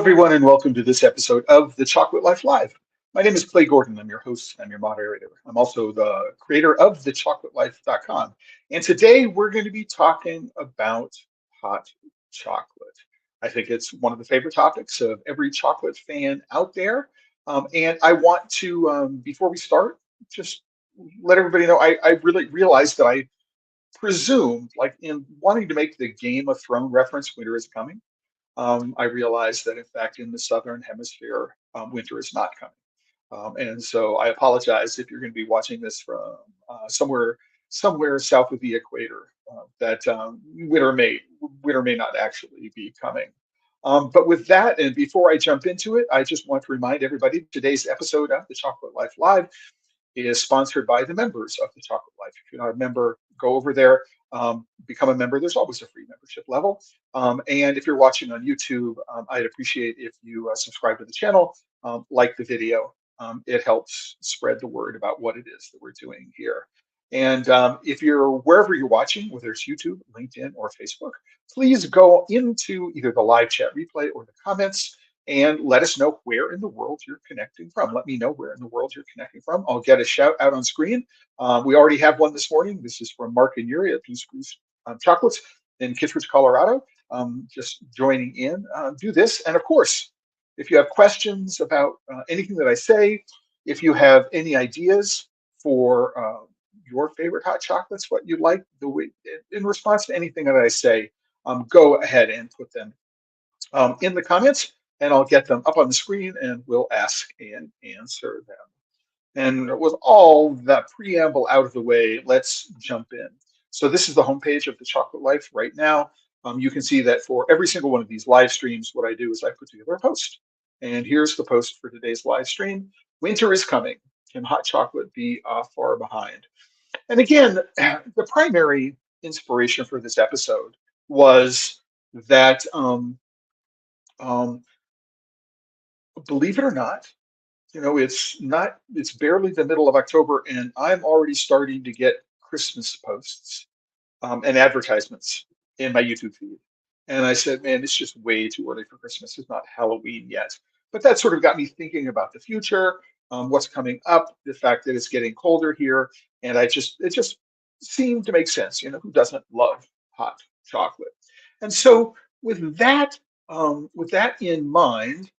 everyone, and welcome to this episode of The Chocolate Life Live. My name is Clay Gordon. I'm your host. I'm your moderator. I'm also the creator of thechocolatelife.com. And today we're going to be talking about hot chocolate. I think it's one of the favorite topics of every chocolate fan out there. And I want to, before we start, just let everybody know I really realized that I presumed, like in wanting to make the Game of Thrones reference, winter is coming. I realized that in fact in the southern hemisphere, winter is not coming. And so I apologize if you're going to be watching this from somewhere south of the equator, that winter may not actually be coming. But with that, and before I jump into it, I just want to remind everybody today's episode of the Chocolate Life Live is sponsored by the members of the Chocolate Life. If you're not a member, go over there, become a member. There's always a free membership level. And if you're watching on YouTube, I'd appreciate if you subscribe to the channel, like the video. It helps spread the word about what it is that we're doing here. And if you're wherever you're watching, whether it's YouTube, LinkedIn, or Facebook, please go into either the live chat replay or the comments and let us know where in the world you're connecting from. Let me know where in the world you're connecting from. I'll get a shout out on screen. We already have one this morning. This is from Mark and Yuri at Blue Spruce Chocolates in Kittredge, Colorado. Just joining in. Do this. And of course, if you have questions about anything that I say, if you have any ideas for your favorite hot chocolates, what you'd like, in response to anything that I say, go ahead and put them in the comments, and I'll get them up on the screen and we'll ask and answer them. And with all that preamble out of the way, let's jump in. So this is the homepage of the Chocolate Life right now. You can see that for every single one of these live streams, what I do is I put together a post. And here's the post for today's live stream. Winter is coming. Can hot chocolate be far behind? And again, the primary inspiration for this episode was that believe it or not, it's barely the middle of October, and I'm already starting to get Christmas posts and advertisements in my YouTube feed. And I said, man, it's just way too early for Christmas. It's not Halloween yet. But that sort of got me thinking about the future, what's coming up, the fact that it's getting colder here. And it just seemed to make sense. Who doesn't love hot chocolate? And so with that in mind,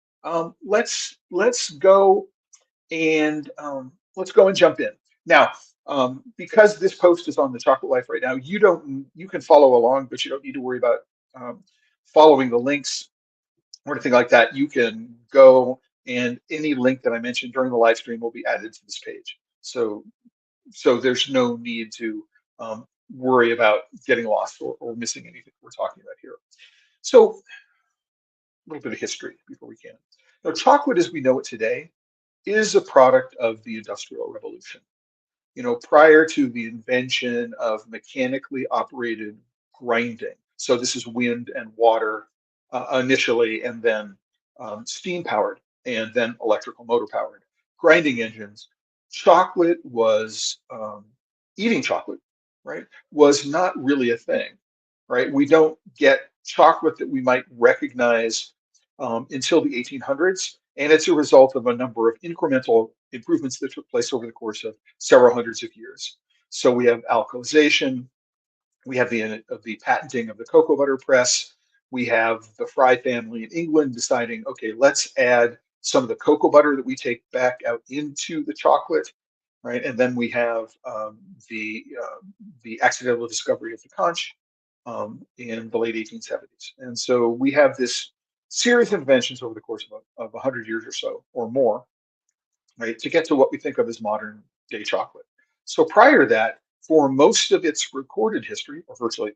let's go and jump in now. Because this post is on the Chocolate Life right now, you can follow along, but you don't need to worry about following the links or anything like that. You can go, and any link that I mentioned during the live stream will be added to this page. So there's no need to worry about getting lost or missing anything we're talking about here. So a little bit of history before we can. Now, chocolate as we know it today is a product of the Industrial Revolution. Prior to the invention of mechanically operated grinding. So this is wind and water initially, and then steam powered, and then electrical motor powered grinding engines. Chocolate was eating chocolate, right? Was not really a thing, right? We don't get chocolate that we might recognize until the 1800s. And it's a result of a number of incremental improvements that took place over the course of several hundreds of years. So we have alkalization, we have the patenting of the cocoa butter press, we have the Fry family in England deciding, okay, let's add some of the cocoa butter that we take back out into the chocolate, right? And then we have the accidental discovery of the conch in the late 1870s. And so we have this series of inventions over the course of 100 years or so or more, right, to get to what we think of as modern day chocolate. So prior to that, for most of its recorded history, or virtually,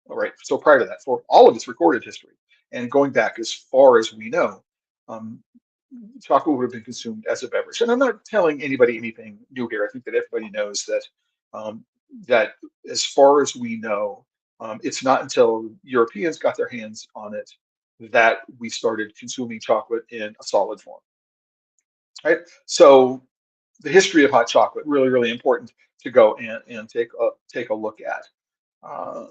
all right, so prior to that, for all of its recorded history, and going back as far as we know, chocolate would have been consumed as a beverage. And I'm not telling anybody anything new here. I think that everybody knows that as far as we know, it's not until Europeans got their hands on it that we started consuming chocolate in a solid form, right? So the history of hot chocolate, really, really important to go and take a look at. Uh,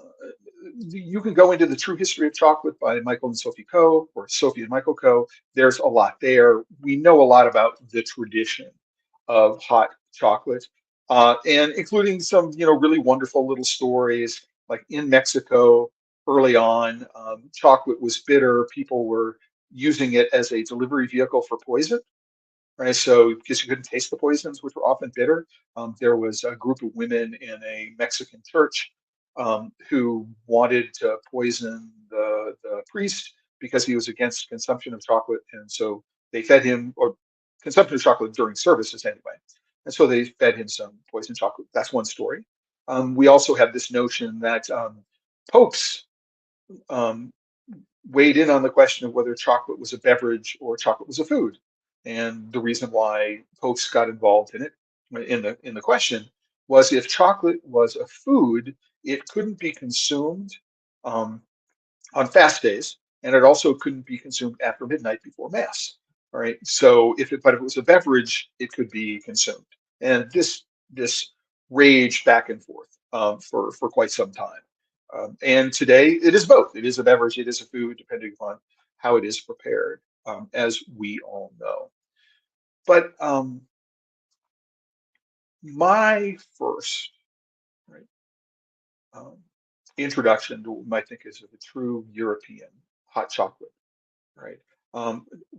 you can go into the True History of Chocolate by Michael and Sophie Coe, or Sophie and Michael Coe. There's a lot there. We know a lot about the tradition of hot chocolate, and including some, really wonderful little stories. Like in Mexico, early on, chocolate was bitter. People were using it as a delivery vehicle for poison, right? So because you couldn't taste the poisons, which were often bitter, there was a group of women in a Mexican church who wanted to poison the priest because he was against consumption of chocolate, and so they fed him, or consumption of chocolate during services anyway, and so they fed him some poisoned chocolate. That's one story. We also have this notion that popes um, weighed in on the question of whether chocolate was a beverage or chocolate was a food. And the reason why popes got involved in it, in the question, was if chocolate was a food, it couldn't be consumed um, on fast days, and it also couldn't be consumed after midnight before mass. All right. So but if it was a beverage, it could be consumed. And this raged back and forth for quite some time. And today it is both. It is a beverage, it is a food, depending upon how it is prepared, as we all know. But my first, right, um, introduction to what we might think is of a true European hot chocolate, right,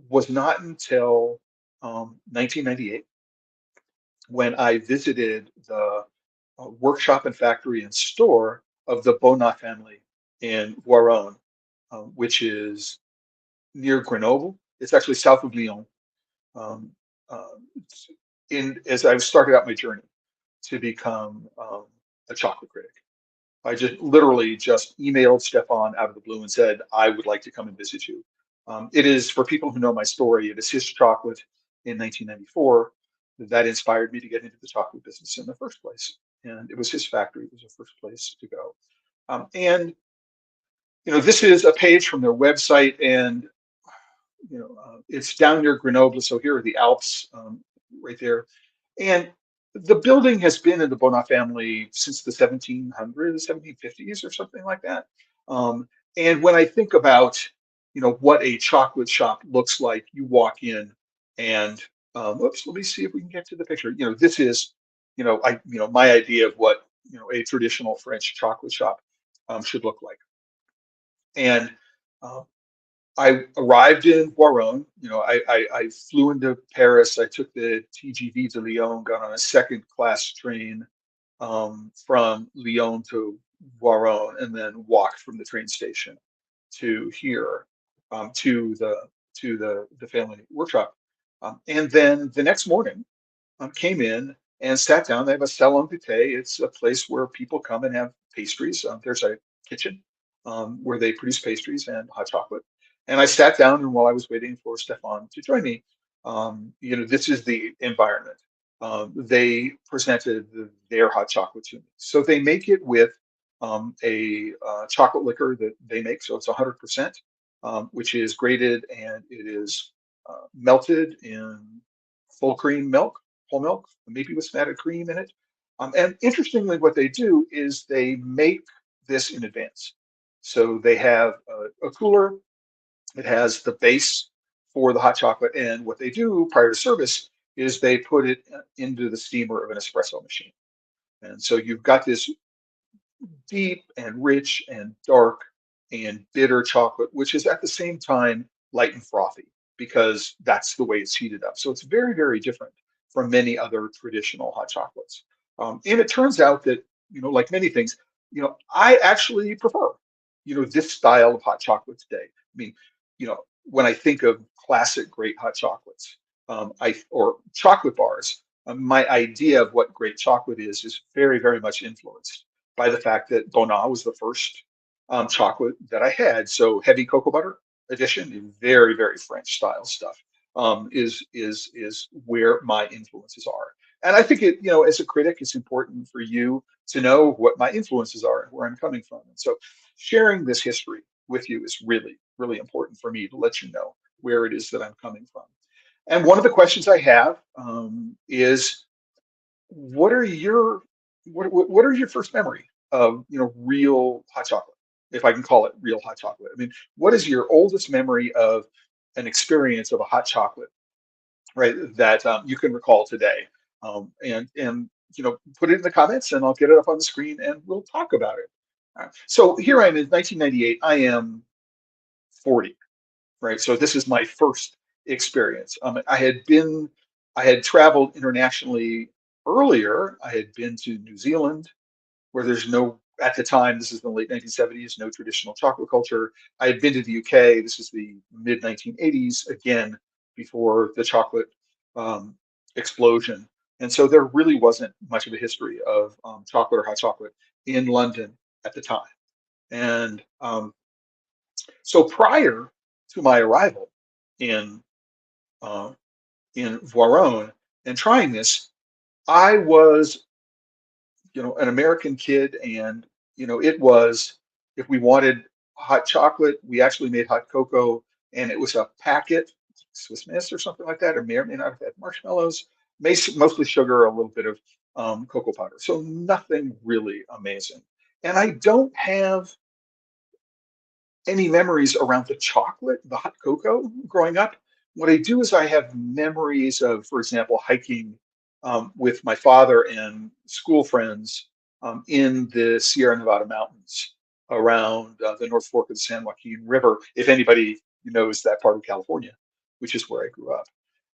was not until 1998, when I visited the workshop and factory and store of the Bonnat family in Voiron, which is near Grenoble. It's actually south of Lyon. Um, uh, as I started out my journey to become a chocolate critic, I just literally just emailed Stéphane out of the blue and said, I would like to come and visit you. It is, for people who know my story, it is his chocolate in 1994 that inspired me to get into the chocolate business in the first place. And it was his factory, it was the first place to go. And, this is a page from their website, and, it's down near Grenoble. So here are the Alps right there. And the building has been in the Bonnat family since the 1700s, 1750s, or something like that. And when I think about, what a chocolate shop looks like, you walk in and, whoops, let me see if we can get to the picture. This is, my idea of what, a traditional French chocolate shop should look like. And um, I arrived in Voiron. I flew into Paris. I took the TGV to Lyon, got on a second class train from Lyon to Voiron, and then walked from the train station to here, to the family workshop. And then the next morning, came in and sat down. They have a Salon de Thé. It's a place where people come and have pastries. There's a kitchen where they produce pastries and hot chocolate. And I sat down, and while I was waiting for Stéphane to join me, this is the environment. They presented their hot chocolate to me. So they make it with a chocolate liquor that they make. So it's 100%, which is grated, and it is melted in full cream milk, whole milk, maybe with some added cream in it. And interestingly, what they do is they make this in advance. So they have a cooler. It has the base for the hot chocolate, and what they do prior to service is they put it into the steamer of an espresso machine. And so you've got this deep and rich and dark and bitter chocolate, which is at the same time light and frothy, because that's the way it's heated up. So it's very, very different from many other traditional hot chocolates. And it turns out that, like many things, I actually prefer, this style of hot chocolate today. I mean, when I think of classic great hot chocolates, or chocolate bars, my idea of what great chocolate is very, very much influenced by the fact that Bonnat was the first chocolate that I had. So heavy cocoa butter addition, very, very French style stuff, is where my influences are. And I think as a critic, it's important for you to know what my influences are and where I'm coming from. And so sharing this history with you is really, really important for me to let you know where it is that I'm coming from. And one of the questions I have is, what are your what are your first memory of real hot chocolate, if I can call it real hot chocolate. I mean, what is your oldest memory of an experience of a hot chocolate, right? That you can recall today, and put it in the comments, and I'll get it up on the screen, and we'll talk about it. So here I am in 1998. I am 40, right? So this is my first experience. I had traveled internationally earlier. I had been to New Zealand, where there's no, at the time, this is the late 1970s, no traditional chocolate culture. I had been to the UK. This is the mid 1980s, again, before the chocolate um, explosion. And so there really wasn't much of a history of chocolate or hot chocolate in London at the time. And so prior to my arrival in uh, Voiron and trying this, I was an American kid, and it was, if we wanted hot chocolate, we actually made hot cocoa, and it was a packet, Swiss Miss or something like that, or may or may not have had marshmallows, mostly sugar, a little bit of cocoa powder. So nothing really amazing. And I don't have any memories around the chocolate, the hot cocoa growing up. What I do is I have memories of, for example, hiking with my father and school friends in the Sierra Nevada mountains around the North Fork of the San Joaquin River, if anybody knows that part of California, which is where I grew up.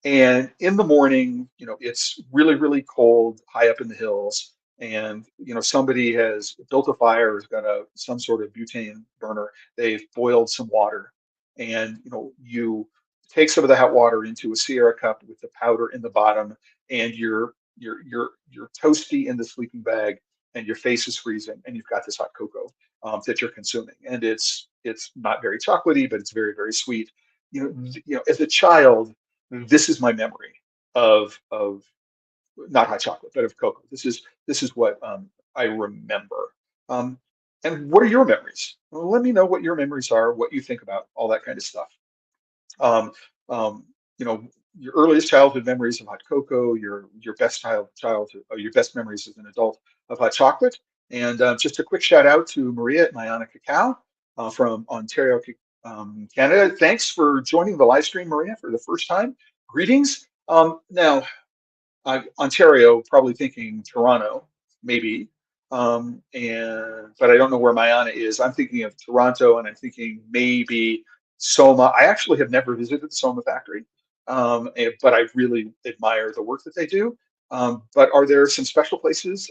And in the morning, it's really, really cold high up in the hills. And, somebody has built a fire, has got some sort of butane burner. They've boiled some water, and, you take some of the hot water into a Sierra cup with the powder in the bottom, and you're toasty in the sleeping bag, and your face is freezing, and you've got this hot cocoa that you're consuming. And it's not very chocolatey, but it's very, very sweet. As a child, this is my memory of not hot chocolate, but of cocoa. This is what I remember. Um, and what are your memories? Well, let me know what your memories are, what you think about all that kind of stuff. Um, um, you know, your earliest childhood memories of hot cocoa, your best childhood, or your best memories as an adult of hot chocolate. And just a quick shout out to Maria at Mayana Cacao from Ontario, Canada. Thanks for joining the live stream, Maria, for the first time. Greetings. Now, Ontario, probably thinking Toronto, maybe. But I don't know where Mayana is. I'm thinking of Toronto, and I'm thinking maybe Soma. I actually have never visited the Soma factory, but I really admire the work that they do. But are there some special places,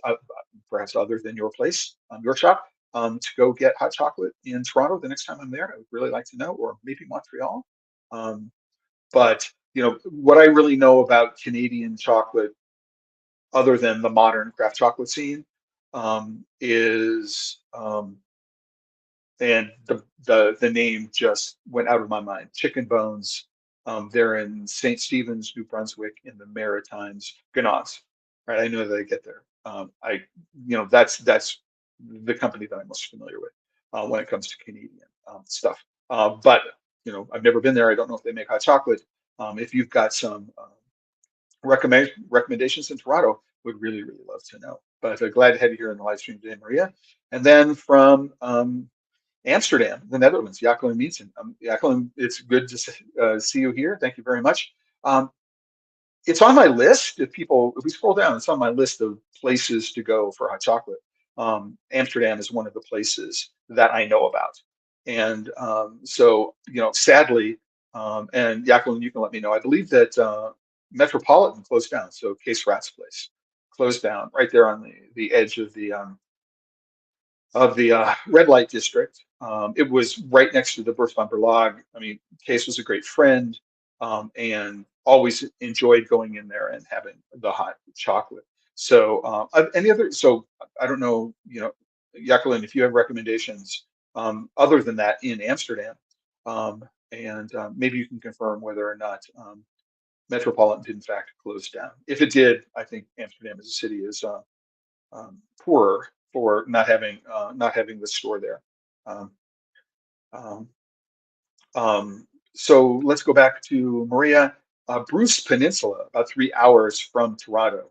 perhaps other than your place, your shop, to go get hot chocolate in Toronto the next time I'm there? I would really like to know, or maybe Montreal. Um, but what I really know about Canadian chocolate, other than the modern craft chocolate scene, is and the name just went out of my mind. Chicken Bones. They're in St. Stephen's, New Brunswick, in the Maritimes, Ganaws. Right, I know that they get there. That's the company that I'm most familiar with when it comes to Canadian stuff. But I've never been there. I don't know if they make hot chocolate. If you've got some recommendations in Toronto, would really, really love to know. But glad to have you here in the live stream today, Maria. And then from Amsterdam, the Netherlands, Jacqueline Meetson. Jacqueline, it's good to see you here. Thank you very much. It's on my list. If we scroll down, it's on my list of places to go for hot chocolate. Amsterdam is one of the places that I know about. And so, sadly, and Jacqueline, you can let me know, I believe that Metropolitan closed down. So Case Rat's place closed down right there on the edge of the red light district. It was right next to the Bertha Verlag. I mean, Case was a great friend, and always enjoyed going in there and having the hot chocolate. So any other? So I don't know, Jacqueline, if you have recommendations other than that in Amsterdam, and maybe you can confirm whether or not Metropolitan did in fact close down. If it did, I think Amsterdam as a city is poorer for not having the store there. Um, um, so let's go back to Maria. Bruce Peninsula, about 3 hours from Toronto.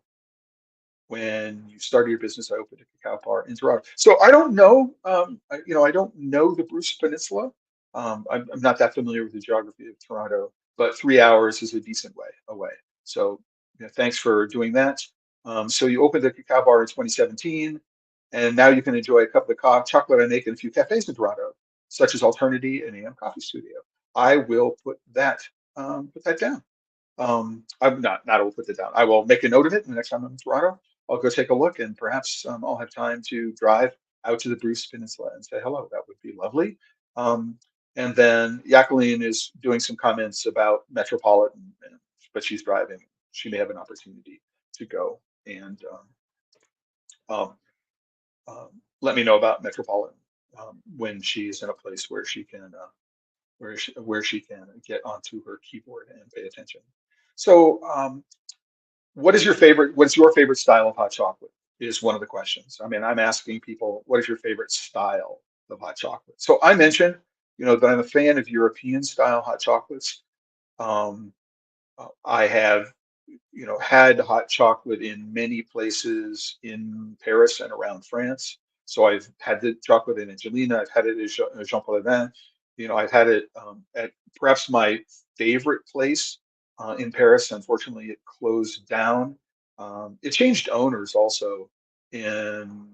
when you started your business, I opened a cacao bar in Toronto. So I don't know, I don't know the Bruce Peninsula. I'm not that familiar with the geography of Toronto, but 3 hours is a decent way away. So thanks for doing that. So you opened a cacao bar in 2017, and now you can enjoy a cup of chocolate I make in a few cafes in Toronto, such as Alternity and AM Coffee Studio. I will put that down. I'm not I will put it down. I will make a note of it. And the next time I'm in Toronto, I'll go take a look, and perhaps I'll have time to drive out to the Bruce Peninsula and say hello. That would be lovely. Um, and then Jacqueline is doing some comments about Metropolitan, but she's driving. She may have an opportunity to go and um, let me know about Metropolitan when she's in a place where she can where she can get onto her keyboard and pay attention. So, what's your favorite style of hot chocolate is one of the questions. I mean, I'm asking people, what is your favorite style of hot chocolate? So I mentioned, that I'm a fan of European style hot chocolates. Um, I have, had hot chocolate in many places in Paris and around France. So I've had the chocolate in Angelina. I've had it at Jean Paul Vin. I've had it at perhaps my favorite place in Paris. Unfortunately, it closed down. It changed owners also in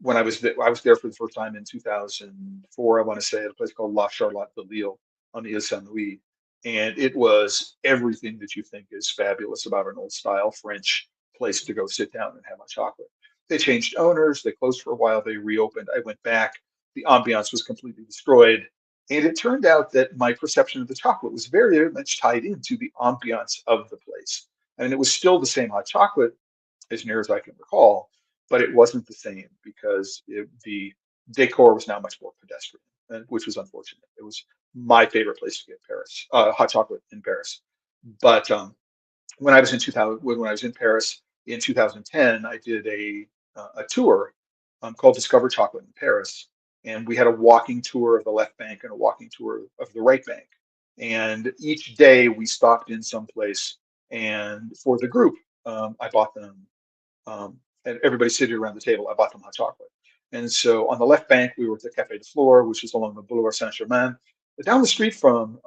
when I was there for the first time in 2004. I want to say at a place called La Charlotte de Lille on the Ile Saint Louis, and it was everything that you think is fabulous about an old style French place to go sit down and have a chocolate. They changed owners. They closed for a while. They reopened. I went back. The ambiance was completely destroyed. And it turned out that my perception of the chocolate was very, very much tied into the ambiance of the place. And it was still the same hot chocolate, as near as I can recall, but it wasn't the same because the decor was now much more pedestrian, which was unfortunate. It was my favorite place to get Paris hot chocolate in Paris. But when I was in 2000, when I was in Paris in 2010, I did a tour called Discover Chocolate in Paris, and we had a walking tour of the left bank and a walking tour of the right bank. And each day we stopped in some place, and for the group, I bought them and everybody sitting around the table, I bought them hot chocolate. And so on the left bank, we were at the Café de Flore, which is along the Boulevard Saint-Germain. But down the street from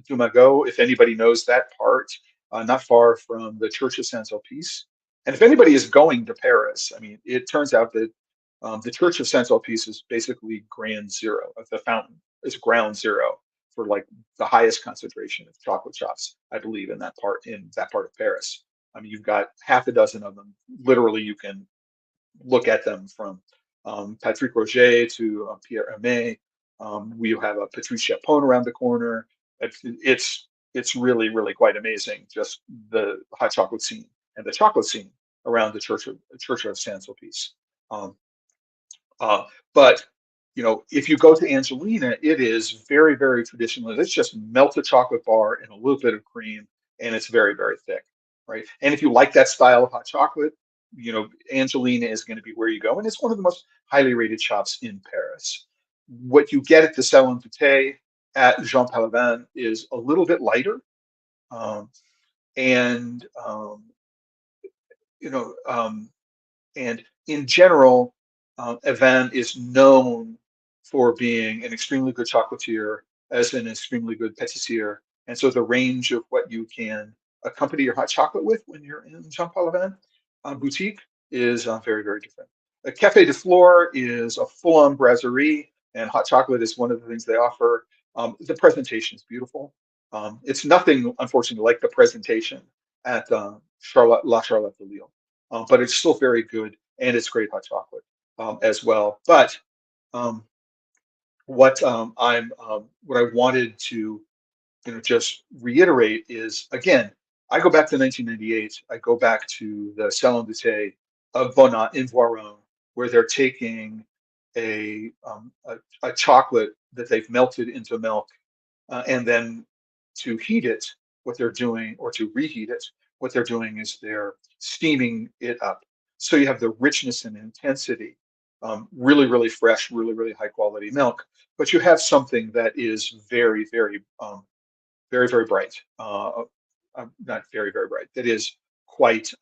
Dumago, if anybody knows that part, not far from the Church of Saint-Sulpice. And if anybody is going to Paris, I mean, it turns out that the Church of Saint-Sulpice is basically grand zero of the fountain. It's ground zero for like the highest concentration of chocolate shops, I believe, in that part of Paris. I mean, you've got half a dozen of them. Literally, you can look at them from Patrick Roger to Pierre Hermé. We have a Patrice Chapon around the corner. It's really, really quite amazing, just the hot chocolate scene and the chocolate scene around the Church of Saint Sulpice. Um, uh, but if you go to Angelina, it is very, very traditional. It's just melt a chocolate bar in a little bit of cream, and it's very, very thick, right? And if you like that style of hot chocolate, Angelina is going to be where you go, and it's one of the most highly rated shops in Paris. What you get at the Salon de Thé at Jean Paul is a little bit lighter, um, and you know, um, and in general, Evan is known for being an extremely good chocolatier, as an extremely good patissier. And so the range of what you can accompany your hot chocolate with when you're in Jean Paul Evan boutique is very, very different. A Café de Flore is a full-on brasserie, and hot chocolate is one of the things they offer. The presentation is beautiful. It's nothing, unfortunately, like the presentation at La Charlotte de Lille, but it's still very good, and it's great hot chocolate as well. But um, what I wanted to just reiterate is, again, I go back to 1998. I go back to the Salon de Thé of Bonnat in Voiron, where they're taking a chocolate that they've melted into milk, and then to heat it, what they're doing, or to reheat it, what they're doing is they're steaming it up. So you have the richness and intensity, really, really fresh, really, really high quality milk, but you have something that is very, very, very, very bright. Not very, very bright. That is quite,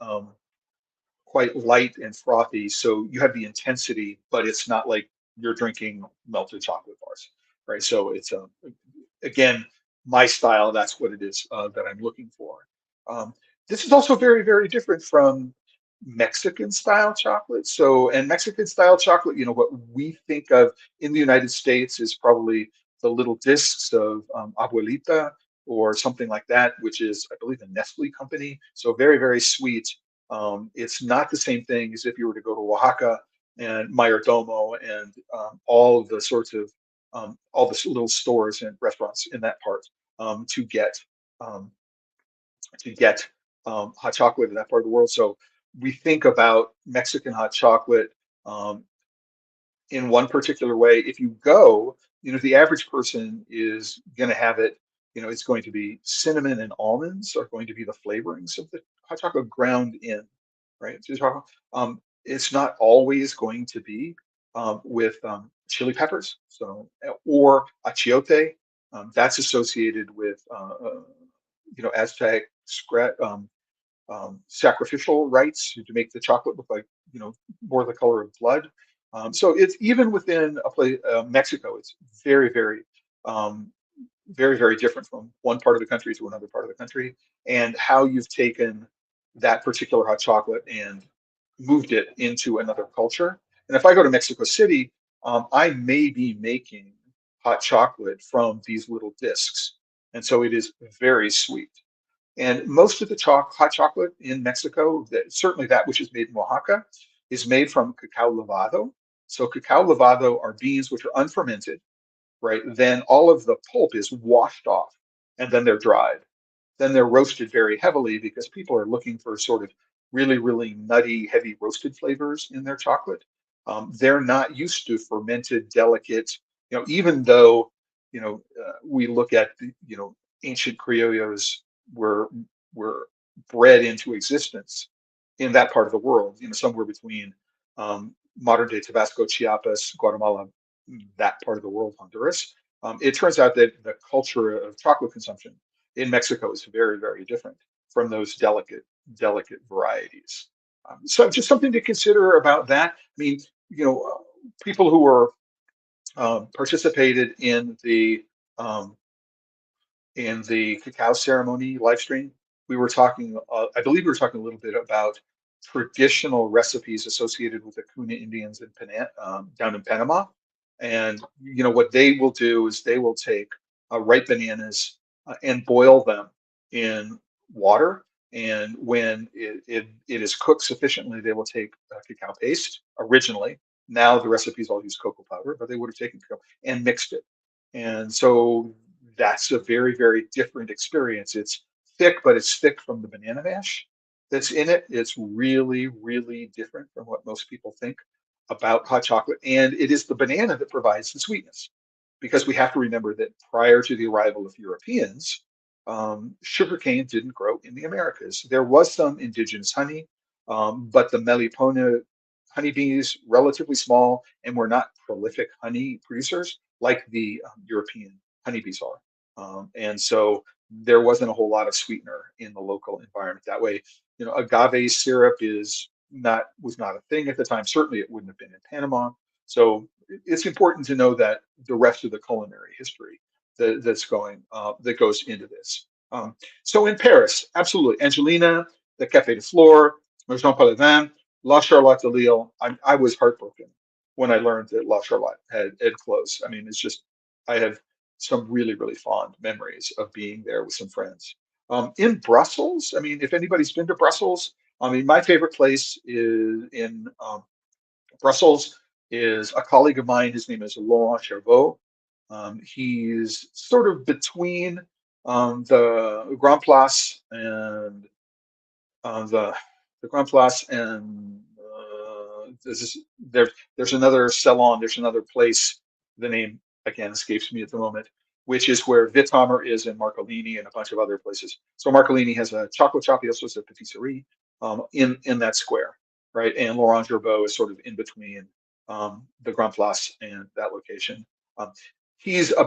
quite light and frothy. So you have the intensity, but it's not like you're drinking melted chocolate bars, right? So it's again, my style. That's what it is that I'm looking for. Um, this is also very, very different from Mexican style chocolate. So, and Mexican style chocolate, you know, what we think of in the United States is probably the little discs of abuelita or something like that, which is, I believe, a Nestle company. So very, very sweet. It's not the same thing as if you were to go to Oaxaca and Mayordomo and all of the sorts of all the little stores and restaurants in that part um, to get um, to get hot chocolate in that part of the world. So we think about Mexican hot chocolate um, in one particular way. If you go, you know, the average person is going to have it, you know, it's going to be cinnamon and almonds are going to be the flavorings of the hot chocolate ground in, right? It's not always going to be with chili peppers, so or achiote. That's associated with, you know, Aztec sacrificial rites to make the chocolate look like, you know, more the color of blood. So it's even within a place, Mexico, it's very, very, um, very, very different from one part of the country to another part of the country, and how you've taken that particular hot chocolate and moved it into another culture. And if I go to Mexico City, I may be making hot chocolate from these little discs. And so it is very sweet. And most of the hot chocolate in Mexico, certainly that which is made in Oaxaca, is made from cacao lavado. So cacao lavado are beans which are unfermented, right? Then all of the pulp is washed off and then they're dried. Then they're roasted very heavily because people are looking for sort of really, really nutty, heavy roasted flavors in their chocolate. They're not used to fermented, delicate, you know, even though, you know, we look at the, you know, ancient criollos were were bred into existence in that part of the world, you know, somewhere between modern day Tabasco, Chiapas, Guatemala, that part of the world, Honduras. It turns out that the culture of chocolate consumption in Mexico is very, very different from those delicate varieties. So just something to consider about that. I mean, you know, people who were participated um, in the cacao ceremony live stream, we were talking, I believe we were talking a little bit about traditional recipes associated with the Kuna Indians in down in Panama. And, you know, what they will do is they will take ripe bananas and boil them in water. And when it is cooked sufficiently, they will take cacao paste originally. Now the recipes all use cocoa powder, but they would have taken cacao and mixed it. And so that's a very, very different experience. It's thick, but it's thick from the banana mash that's in it. It's really, really different from what most people think about hot chocolate. And it is the banana that provides the sweetness, because we have to remember that prior to the arrival of Europeans, sugarcane didn't grow in the Americas. There was some indigenous honey, but the Melipona honeybees, relatively small, and were not prolific honey producers like the European honeybees are. And so there wasn't a whole lot of sweetener in the local environment. That way, you know, agave syrup was not a thing at the time. Certainly, it wouldn't have been in Panama. So it's important to know that the rest of the culinary history that goes into this. So in Paris, absolutely, Angelina, the Café de Flore, Jean Paladin, La Charlotte de Lille. I was heartbroken when I learned that La Charlotte had closed. I mean, it's just I have some really, really fond memories of being there with some friends. In Brussels, I mean, if anybody's been to Brussels, I mean, my favorite place is in Brussels is a colleague of mine. His name is Laurent Chervaux. He's sort of between the Grand Place and the Grand Place and there's another salon. There's another place. The name again escapes me at the moment, which is where Vitamer is in Marcolini and a bunch of other places. So Marcolini has a chocolate shop. He also has a patisserie in that square, right? And Laurent Gerbeau is sort of in between the Grand Place and that location. Um, he's a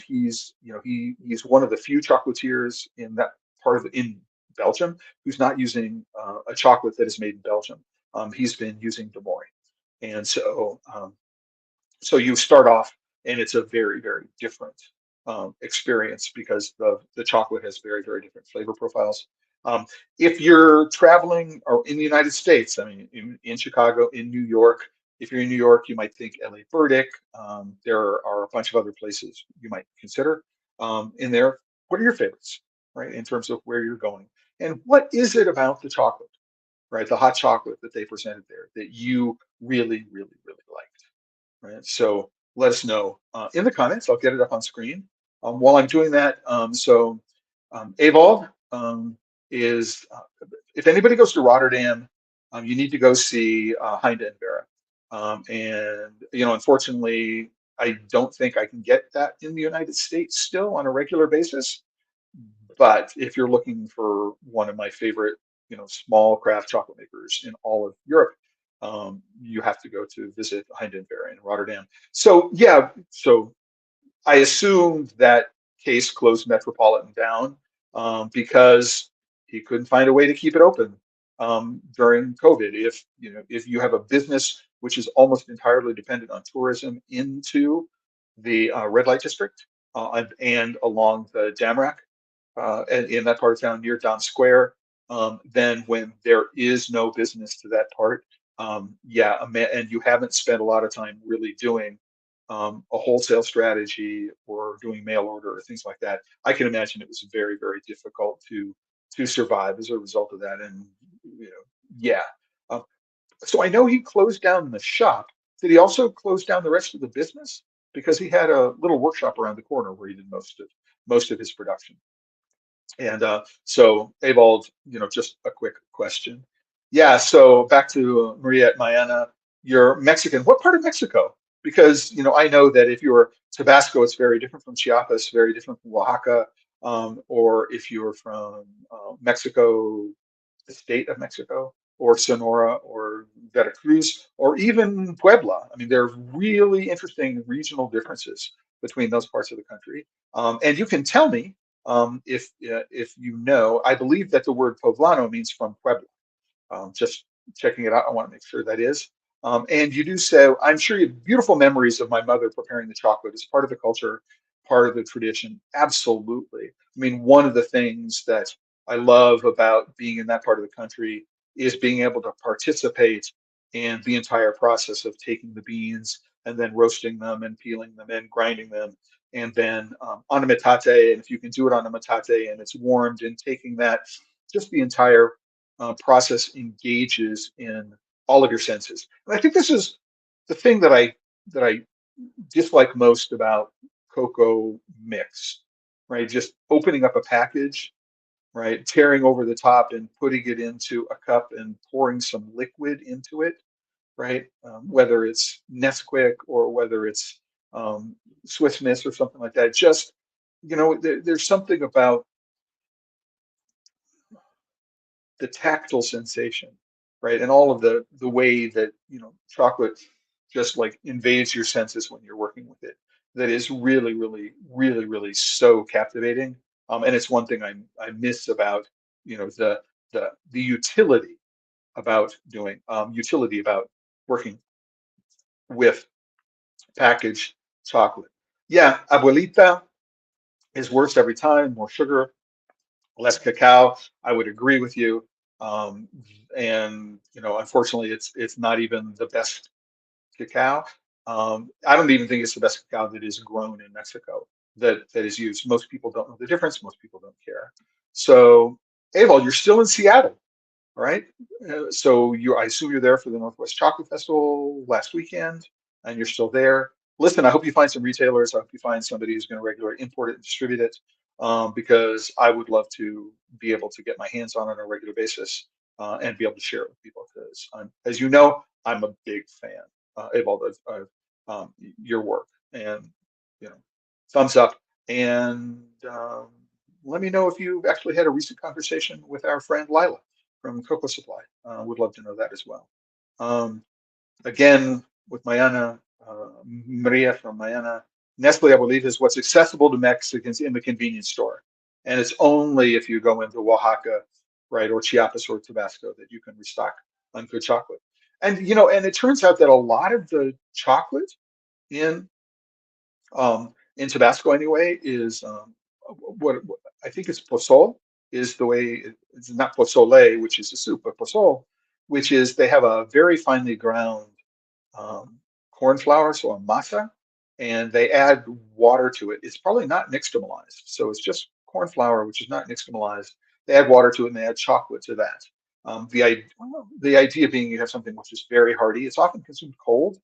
He's, you know, he's one of the few chocolatiers in that part of in Belgium who's not using a chocolate that is made in Belgium. he's been using Des Moines. And so you start off, and it's a very, very different experience because the chocolate has very, very different flavor profiles. Um, if you're traveling or in the United States, I mean, in Chicago, in New York, if you're in New York, you might think L.A. Burdick. There are a bunch of other places you might consider in there. What are your favorites, right, in terms of where you're going? And what is it about the chocolate, right, the hot chocolate that they presented there that you really, really, really liked? Right? So let us know in the comments. I'll get it up on screen. While I'm doing that, Ewald is, if anybody goes to Rotterdam, you need to go see Heinde and Vera. And, unfortunately, I don't think I can get that in the United States still on a regular basis. But if you're looking for one of my favorite, small craft chocolate makers in all of Europe, you have to go to visit Heinde and Vera in Rotterdam. So yeah, so I assumed that case closed Metropolitan down because he couldn't find a way to keep it open during COVID. If you have a business which is almost entirely dependent on tourism into the red light district and along the Damrak in that part of town near Dom Square, then when there is no business to that part, yeah, and you haven't spent a lot of time really doing a wholesale strategy or doing mail order or things like that, I can imagine it was very, very difficult to survive as a result of that. And yeah. Uh, so I know he closed down the shop. Did he also close down the rest of the business? Because he had a little workshop around the corner where he did most of his production. And so, Ewald, just a quick question. Yeah, so back to Maria at Mayana, you're Mexican. What part of Mexico? Because, I know that if you're Tabasco, it's very different from Chiapas, very different from Oaxaca, or if you're from Mexico, the state of Mexico, or Sonora, or Veracruz, or even Puebla. I mean, there are really interesting regional differences between those parts of the country. And you can tell me if you know. I believe that the word poblano means from Puebla. Just checking it out. I want to make sure that is. And you do say, I'm sure you have beautiful memories of my mother preparing the chocolate as part of the culture, part of the tradition. Absolutely. I mean, one of the things that I love about being in that part of the country is being able to participate in the entire process of taking the beans and then roasting them and peeling them and grinding them. And then on a metate, and if you can do it on a metate and it's warmed, and taking that, just the entire process engages in all of your senses. And I think this is the thing that I dislike most about cocoa mix, right? Just opening up a package, right? Tearing over the top and putting it into a cup and pouring some liquid into it, right? Whether it's Nesquik or whether it's Swiss Miss or something like that. Just, there's something about the tactile sensation, right? And all of the way that chocolate just like invades your senses when you're working with it. That is really, really, really, really so captivating. And it's one thing I miss about the utility about doing utility about working with packaged chocolate. Yeah, abuelita is worse every time. More sugar, less cacao. I would agree with you. Um, and unfortunately, it's not even the best cacao. I don't even think it's the best cacao that is grown in Mexico that is used. Most people don't know the difference. Most people don't care. So, Aval, you're still in Seattle, all right? So I assume you're there for the Northwest Chocolate Festival last weekend, and you're still there. Listen, I hope you find some retailers. I hope you find somebody who's going to regularly import it and distribute it, because I would love to be able to get my hands on it on a regular basis and be able to share it with people. Because as you know, I'm a big fan of all your work, and thumbs up. And let me know if you actually had a recent conversation with our friend Lila from Cocoa Supply. Would love to know that as well. Again, with Mayana, Maria from Mayana, Nestle, I believe, is what's accessible to Mexicans in the convenience store. And it's only if you go into Oaxaca, right, or Chiapas or Tabasco that you can restock on good chocolate. And and it turns out that a lot of the chocolate in in Tabasco anyway is what I think it's pozole is the way it's not pozole, which is a soup, but pozole, which is they have a very finely ground um, corn flour, so a masa, and they add water to it. It's probably not nixtamalized, so it's just corn flour, which is not nixtamalized. They add water to it and they add chocolate to that. The idea being you have something which is very hearty. It's often consumed cold,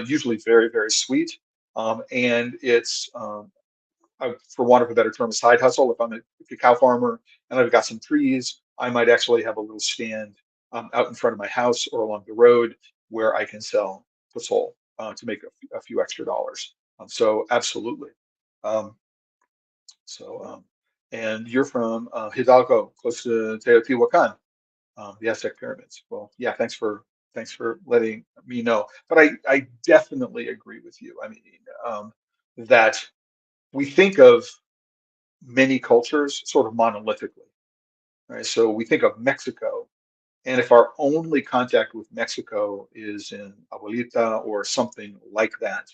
usually very, very sweet, and it's for want of a better term, a side hustle. If I'm a cacao farmer and I've got some trees, I might actually have a little stand out in front of my house or along the road where I can sell pozole to make a few extra dollars. So absolutely. Um, so and you're from Hidalgo, close to Teotihuacan, the Aztec pyramids. Well, yeah, thanks for letting me know. But I definitely agree with you. I mean, that we think of many cultures sort of monolithically, right? So we think of Mexico, and if our only contact with Mexico is in abuelita or something like that,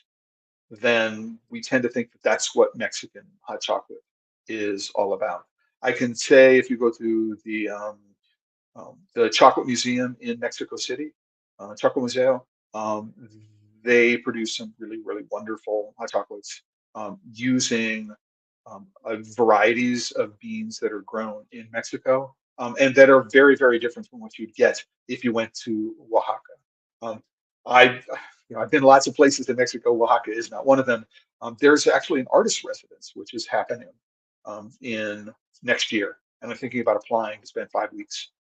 then we tend to think that that's what Mexican hot chocolate is all about. I can say if you go to the Chocolate Museum in Mexico City, Chocolate Museo, um, they produce some really, really wonderful hot chocolates using varieties of beans that are grown in Mexico and that are very, very different from what you'd get if you went to Oaxaca. Um, I, I've been lots of places in Mexico. Oaxaca is not one of them. There's actually an artist residence which is happening in next year, and I'm thinking about applying to spend 5 weeks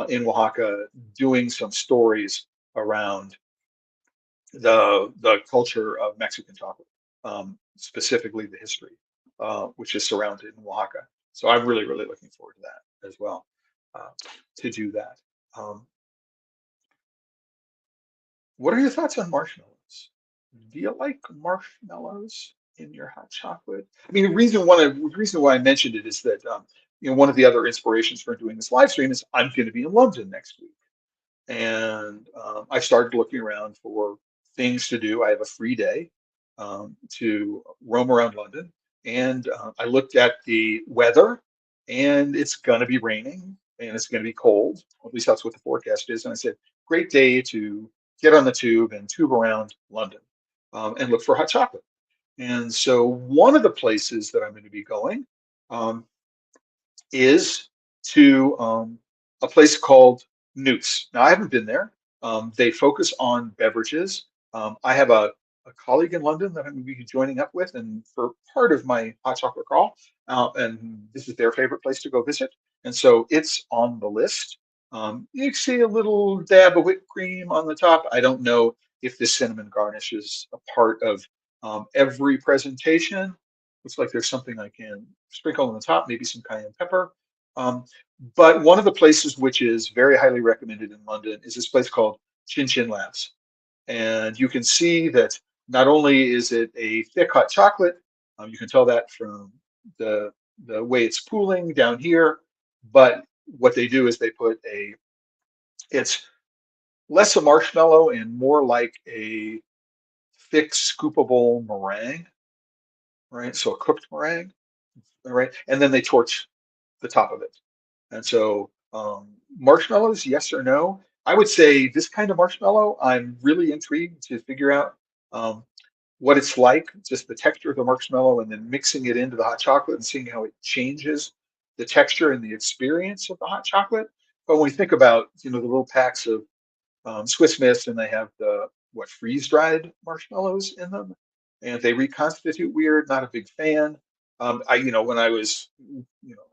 in Oaxaca doing some stories around the culture of Mexican chocolate, specifically the history, which is surrounded in Oaxaca. So I'm really, really looking forward to that as well, uh, to do that. Um, what are your thoughts on marshmallows? Do you like marshmallows in your hot chocolate? I mean, the reason why I mentioned it is that one of the other inspirations for doing this live stream is I'm going to be in London next week. And I started looking around for things to do. I have a free day to roam around London, and I looked at the weather, and it's going to be raining and it's going to be cold. At least that's what the forecast is. And I said, great day to get on the tube and tube around London and look for hot chocolate. And so one of the places that I'm going to be going um, is to a place called Newt's. Now, I haven't been there. They focus on beverages. I have a colleague in London that I'm going to be joining up with, and for part of my hot chocolate crawl, and this is their favorite place to go visit. And so it's on the list. You see a little dab of whipped cream on the top. I don't know if this cinnamon garnish is a part of every presentation. Looks like there's something I can sprinkle on the top, maybe some cayenne pepper. Um, but one of the places which is very highly recommended in London is this place called Chin Chin Labs. And you can see that not only is it a thick hot chocolate, you can tell that from the the way it's pooling down here, but what they do is they put it's less a marshmallow and more like a thick scoopable meringue, right? So a cooked meringue, all right? And then they torch the top of it. And so marshmallows, yes or no? I would say this kind of marshmallow, I'm really intrigued to figure out um, what it's like, just the texture of the marshmallow, and then mixing it into the hot chocolate and seeing how it changes the texture and the experience of the hot chocolate. But when we think about, the little packs of Swiss Miss, and they have the what freeze dried marshmallows in them, and they reconstitute weird. Not a big fan. When I was,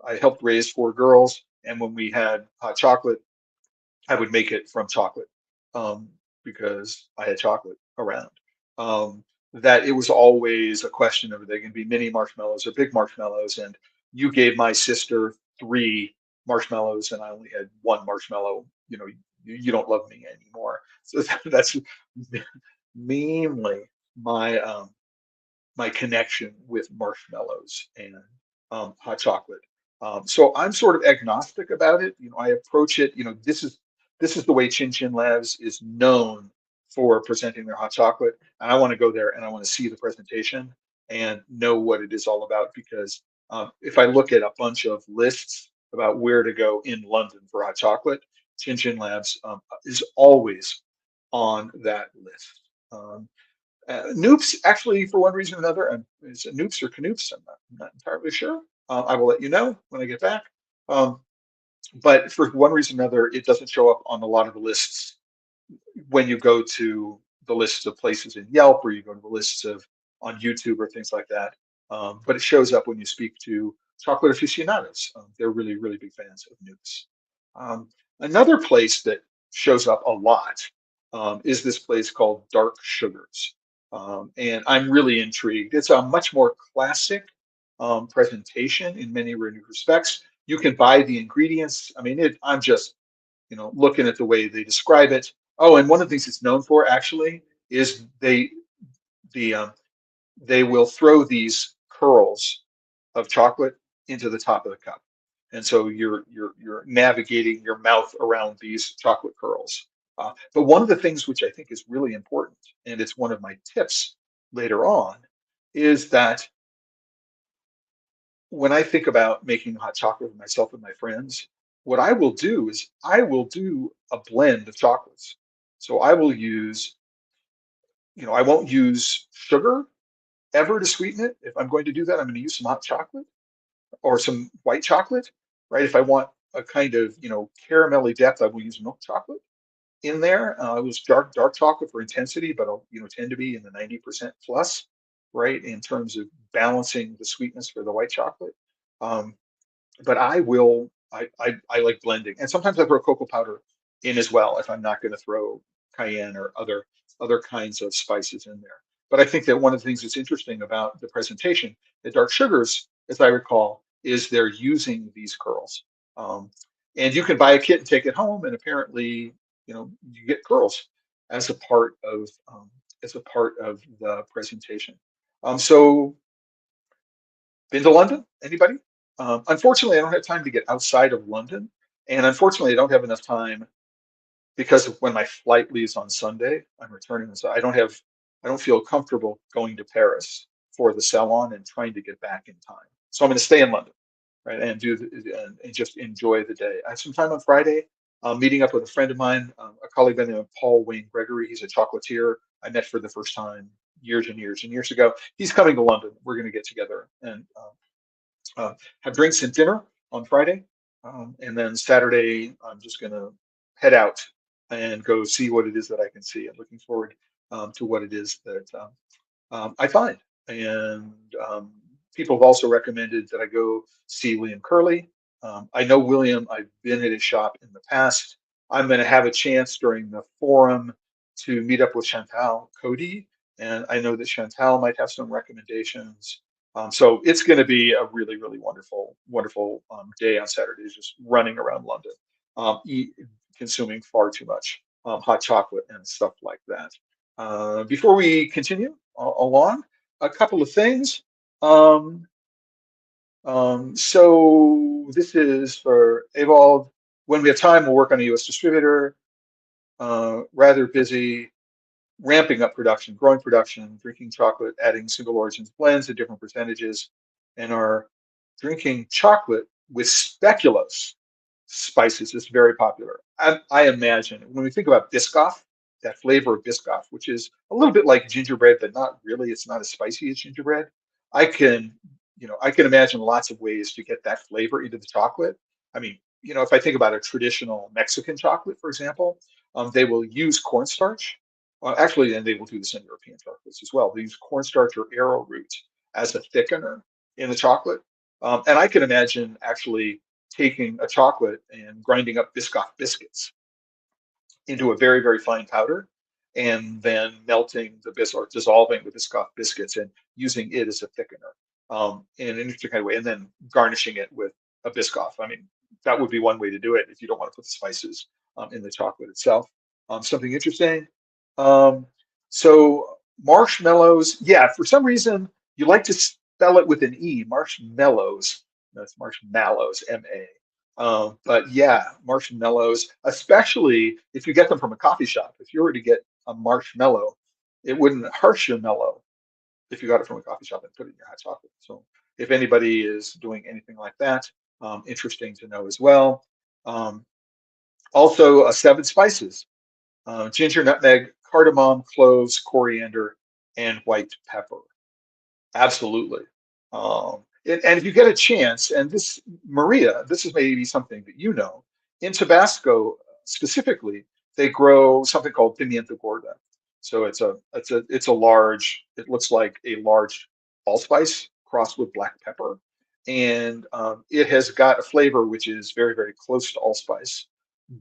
I helped raise four girls, and when we had hot chocolate, I would make it from chocolate um, because I had chocolate around. That it was always a question of are they going to be mini marshmallows or big marshmallows, and you gave my sister three marshmallows, and I only had one marshmallow. You don't love me anymore. So that's mainly my my connection with marshmallows and hot chocolate. So I'm sort of agnostic about it. I approach it. This is this is the way Chin Chin Labs is known for presenting their hot chocolate. And I want to go there and I want to see the presentation and know what it is all about, because if I look at a bunch of lists about where to go in London for hot chocolate, Chin Chin Labs is always on that list. Noops, actually, for one reason or another, is it Noops or Canoops? I'm not entirely sure. I will let you know when I get back. But for one reason or another, it doesn't show up on a lot of the lists when you go to the lists of places in Yelp, or you go to the lists of on YouTube or things like that. But it shows up when you speak to chocolate aficionados. They're really, really big fans of Noops. Another place that shows up a lot is this place called Dark Sugars. And I'm really intrigued. It's a much more classic presentation in many respects. You can buy the ingredients. I mean, I'm just, looking at the way they describe it. Oh, and one of the things it's known for actually is the they will throw these curls of chocolate into the top of the cup, and so you're navigating your mouth around these chocolate curls. But one of the things which I think is really important, and it's one of my tips later on, is that when I think about making hot chocolate with myself and my friends, what I will do is I will do a blend of chocolates. So I will use, I won't use sugar ever to sweeten it. If I'm going to do that, I'm going to use some hot chocolate or some white chocolate, right? If I want a kind of, caramelly depth, I will use milk chocolate in there. It was dark chocolate for intensity, but I'll, tend to be in the 90% plus, right? In terms of balancing the sweetness for the white chocolate. Um, but I like blending, and sometimes I throw cocoa powder in as well if I'm not going to throw cayenne or other kinds of spices in there. But I think that one of the things that's interesting about the presentation, the dark sugars, as I recall, is they're using these curls. Um, and you can buy a kit and take it home, and apparently, you get curls as a part of the presentation. So been to London? Anybody? Unfortunately, I don't have time to get outside of London, and unfortunately, I don't have enough time because of when my flight leaves on Sunday. I'm returning, so I don't feel comfortable going to Paris for the Salon and trying to get back in time. So I'm going to stay in London, right, and and just enjoy the day. I have some time on Friday. Meeting up with a friend of mine, a colleague by the name of Paul Wayne Gregory. He's a chocolatier I met for the first time years and years and years ago. He's coming to London. We're going to get together and have drinks and dinner on Friday. And then Saturday, I'm just going to head out and go see what it is that I can see. I'm looking forward to what it is that I find. And people have also recommended that I go see William Curley. I know William, I've been at his shop in the past. I'm going to have a chance during the forum to meet up with Chantal Cody. And I know that Chantal might have some recommendations. So it's going to be a really, really wonderful, wonderful day on Saturdays, just running around London, consuming far too much hot chocolate and stuff like that. Before we continue along, a couple of things. So this is for Evolve. When we have time, we'll work on a US distributor. Rather busy ramping up production, growing production, drinking chocolate, adding single origins blends at different percentages, and are drinking chocolate with speculoos spices is very popular. I imagine when we think about Biscoff, that flavor of Biscoff, which is a little bit like gingerbread, but not really. It's not as spicy as gingerbread. I can, I can imagine lots of ways to get that flavor into the chocolate. I mean, if I think about a traditional Mexican chocolate, for example, they will use cornstarch. Actually, and they will do this in European chocolates as well. They use cornstarch or arrowroot as a thickener in the chocolate. And I can imagine actually taking a chocolate and grinding up Biscoff biscuits into a very, very fine powder, and then melting the biscuit or dissolving the Biscoff biscuits and using it as a thickener in an interesting kind of way, and then garnishing it with a Biscoff. I mean, that would be one way to do it if you don't want to put the spices in the chocolate itself. Something interesting. So marshmallows, yeah, for some reason you like to spell it with an E, marshmallows. That's marshmallows, M-A. But yeah, marshmallows, especially if you get them from a coffee shop. If you were to get a marshmallow, it wouldn't hurt your mellow if you got it from a coffee shop and put it in your hot chocolate. So if anybody is doing anything like that, interesting to know as well. Um, Also, 7 spices: ginger, nutmeg, cardamom, cloves, coriander, and white pepper. Absolutely. And if you get a chance, and this, Maria, this is maybe something that you know, in Tabasco specifically, they grow something called pimienta gorda. So it's a large, it looks like a large allspice crossed with black pepper, and it has got a flavor which is very, very close to allspice,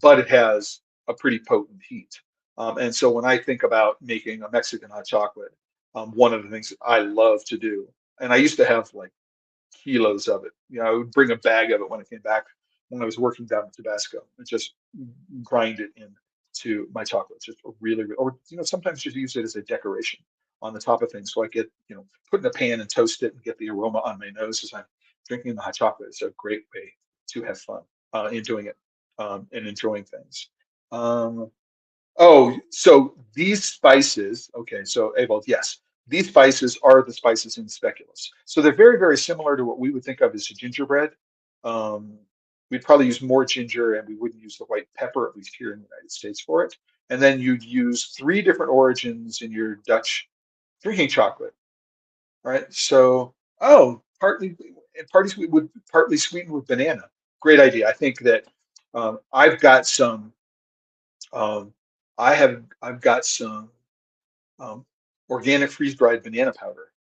but it has a pretty potent heat. And so when I think about making a Mexican hot chocolate, one of the things I love to do, and I used to have like kilos of it. You know, I would bring a bag of it when I came back when I was working down in Tabasco and just grind it into my chocolates. Just really, or sometimes just use it as a decoration on the top of things. So I get, put in a pan and toast it and get the aroma on my nose as I'm drinking the hot chocolate. It's a great way to have fun in doing it and enjoying things. Um, Oh, so these spices, okay, so Avold, yes, these spices are the spices in speculoos. So they're very, very similar to what we would think of as a gingerbread. Um, we'd probably use more ginger and we wouldn't use the white pepper, at least here in the United States, for it. And then you'd use 3 different origins in your Dutch drinking chocolate, right? So, oh, partly sweetened with banana. Great idea. I think that I've got some um, I've got some um, organic freeze-dried banana powder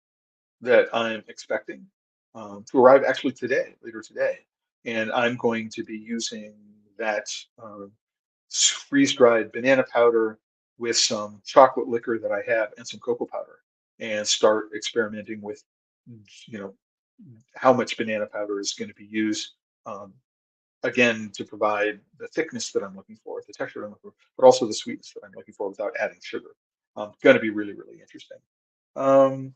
that I'm expecting to arrive actually today, later today, and I'm going to be using that freeze-dried banana powder with some chocolate liquor that I have and some cocoa powder, and start experimenting with, you know, how much banana powder is going to be used. Um, Again, to provide the thickness that I'm looking for, the texture I'm looking for, but also the sweetness that I'm looking for without adding sugar. Going to be really, really interesting. Um,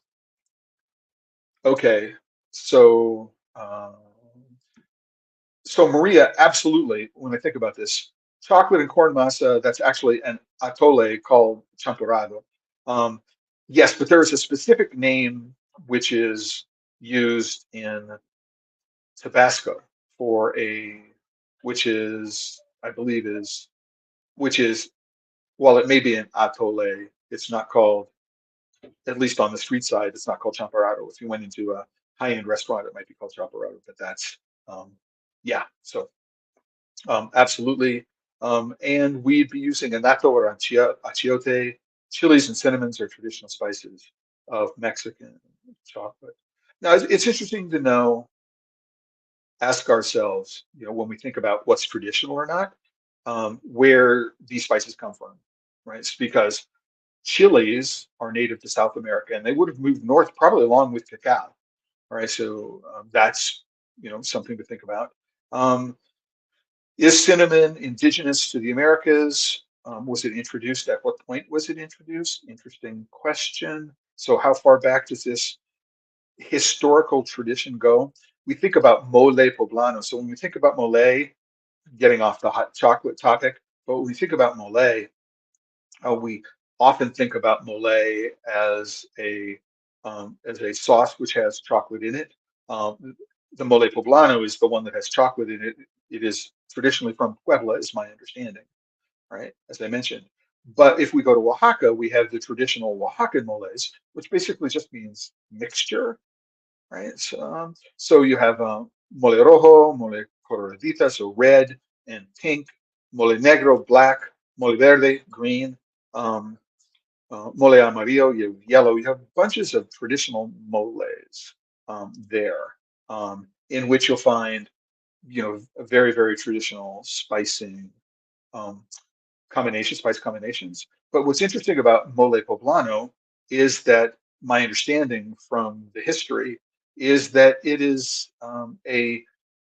okay, so so Maria, absolutely. When I think about this, chocolate and corn masa, that's actually an atole called champurrado. Um, yes, but there is a specific name which is used in Tabasco for a, which is, I believe is, which is, while it may be an atole, it's not called, at least on the street side, it's not called champurrado. If you went into a high-end restaurant, it might be called champurrado, but that's, um, yeah, so absolutely. And we'd be using annatto or achiote. Chilies and cinnamons are traditional spices of Mexican chocolate. Now, it's interesting to know, ask ourselves, when we think about what's traditional or not, where these spices come from, right? It's because chilies are native to South America, and they would have moved north probably along with cacao, right? So that's something to think about. Um, is cinnamon indigenous to the Americas? Was it introduced? At what point was it introduced? Interesting question. So how far back does this historical tradition go? We think about mole poblano. So when we think about mole, getting off the hot chocolate topic, but when we think about mole, we often think about mole as a sauce which has chocolate in it. The mole poblano is the one that has chocolate in it. It is traditionally from Puebla, is my understanding, right? As I mentioned. But if we go to Oaxaca, we have the traditional Oaxacan moles, which basically just means mixture, right? So you have mole rojo, mole coloradita, so red and pink, mole negro, black, mole verde, green, um, mole amarillo, you have yellow. You have bunches of traditional moles there, in which you'll find, a very, very traditional spicing um, spice combinations. But what's interesting about mole poblano is that my understanding from the history is that it is a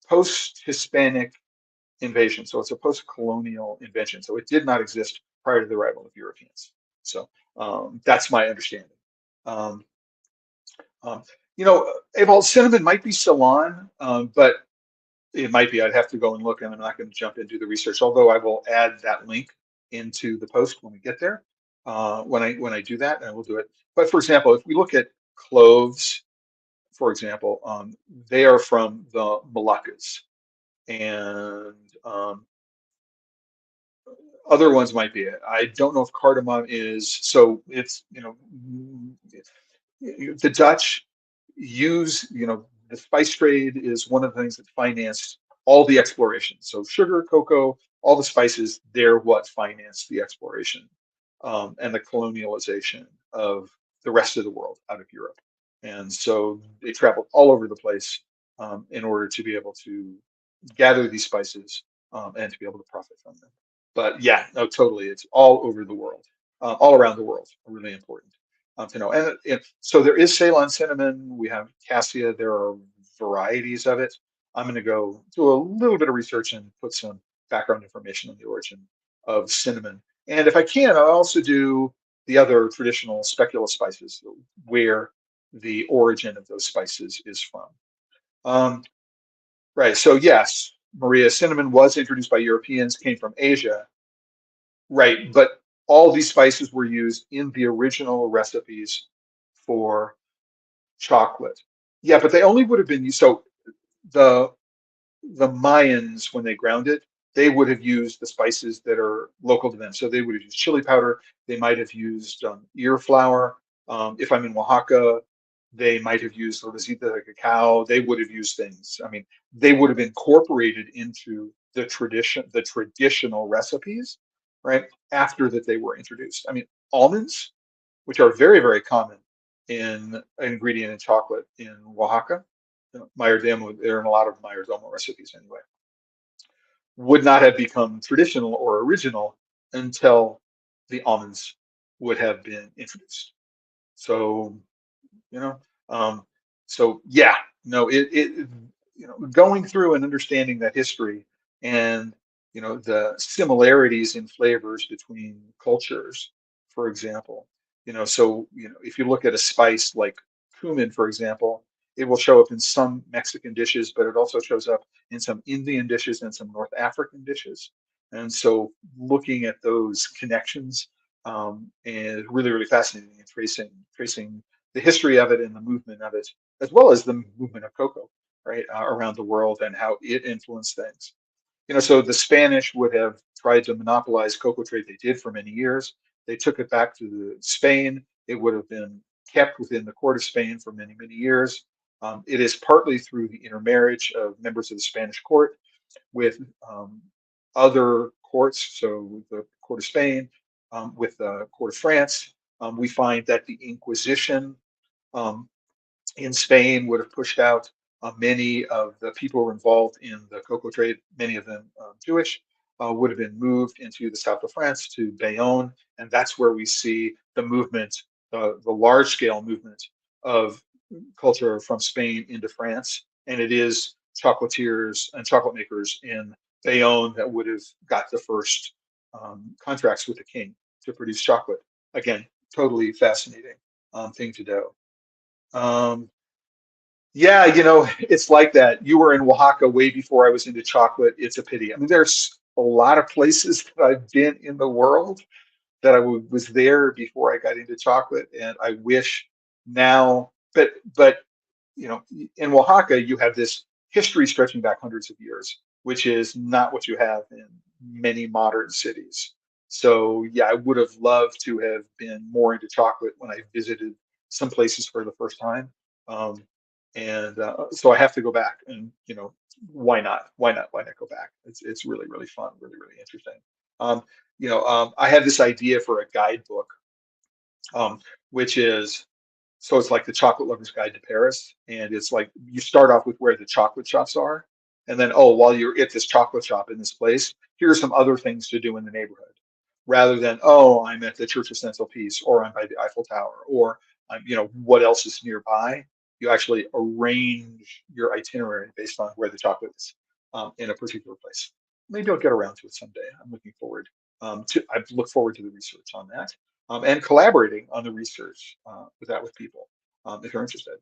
post-Hispanic invasion. So it's a post-colonial invention. So it did not exist prior to the arrival of Europeans. So that's my understanding. Um, um, Evolved cinnamon might be Ceylon, but It might be. I'd have to go and look, and I'm not going to jump into the research. Although I will add that link into the post when we get there. When I do that, and we'll do it. But for example, if we look at cloves, for example, they are from the Moluccas, and other ones might be. I don't know if cardamom is. So it's the Dutch use, the spice trade is one of the things that financed all the exploration. So sugar, cocoa, all the spices, they're what financed the exploration and the colonialization of the rest of the world out of Europe. And so they traveled all over the place in order to be able to gather these spices and to be able to profit from them. But yeah, no, totally. It's all over the world, all around the world. Really important to know. And so there is Ceylon cinnamon. We have cassia. There are varieties of it. I'm going to go do a little bit of research and put some background information on the origin of cinnamon. And if I can, I'll also do the other traditional specular spices, where the origin of those spices is from. Um, right. So yes, Maria, cinnamon was introduced by Europeans, came from Asia. Right, but all these spices were used in the original recipes for chocolate. Yeah, but they only would have been used. So the the Mayans, when they ground it, they would have used the spices that are local to them. So they would have used chili powder. They might have used ear flour. If I'm in Oaxaca, they might have used rosita de cacao. They would have used things. I mean, they would have incorporated into the traditional recipes, right? After that they were introduced. I mean, almonds, which are very, very common in an ingredient in chocolate in Oaxaca. Mayordomo, they're in a lot of Mayordomo recipes anyway, would not have become traditional or original until the almonds would have been introduced. So, you know, um, so yeah, no, going through and understanding that history and, the similarities in flavors between cultures, for example, so, if you look at a spice like cumin, for example, it will show up in some Mexican dishes, but it also shows up in some Indian dishes and some North African dishes. And so looking at those connections is really, really fascinating and tracing the history of it and the movement of it, as well as the movement of cocoa, right, around the world and how it influenced things. So the Spanish would have tried to monopolize cocoa trade. They did for many years. They took it back to Spain. It would have been kept within the court of Spain for many, many years. It is partly through the intermarriage of members of the Spanish court with other courts, so the court of Spain, with the court of France. We find that the Inquisition um, in Spain would have pushed out many of the people who were involved in the cocoa trade, many of them Jewish, would have been moved into the south of France to Bayonne. And that's where we see the movement, the large scale movement of culture from Spain into France. And it is chocolatiers and chocolate makers in Bayonne that would have got the first contracts with the king to produce chocolate. Again, totally fascinating thing to do. Um, yeah, it's like that. You were in Oaxaca way before I was into chocolate. It's a pity. I mean, there's a lot of places that I've been in the world that was there before I got into chocolate, and I wish now. But in Oaxaca, you have this history stretching back hundreds of years, which is not what you have in many modern cities. So yeah, I would have loved to have been more into chocolate when I visited some places for the first time. Um, and so I have to go back, and why not? Why not? Why not go back? It's really, really fun, really, really interesting. Um, I had this idea for a guidebook, um, which is so it's like the Chocolate Lover's Guide to Paris, and it's like you start off with where the chocolate shops are, and then while you're at this chocolate shop in this place, here are some other things to do in the neighborhood, rather than I'm at the Church of Saint Sulpice, or I'm by the Eiffel Tower, or I'm what else is nearby. You actually arrange your itinerary based on where the chocolate is in a particular place. Maybe I'll get around to it someday. I'm looking forward I look forward to the research on that and collaborating on the research with people if you're interested.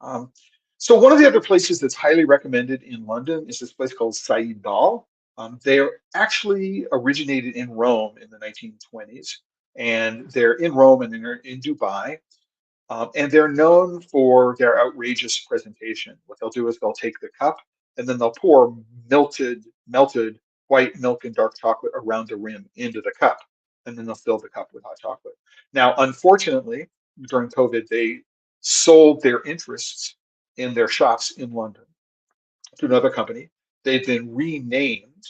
Um, So one of the other places that's highly recommended in London is this place called Said Dal. They're actually originated in Rome in the 1920s, and they're in Rome and they're in Dubai. And they're known for their outrageous presentation. What they'll do is they'll take the cup and then they'll pour melted white milk and dark chocolate around the rim into the cup. And then they'll fill the cup with hot chocolate. Now, unfortunately, during COVID, they sold their interests in their shops in London to another company. They've been renamed,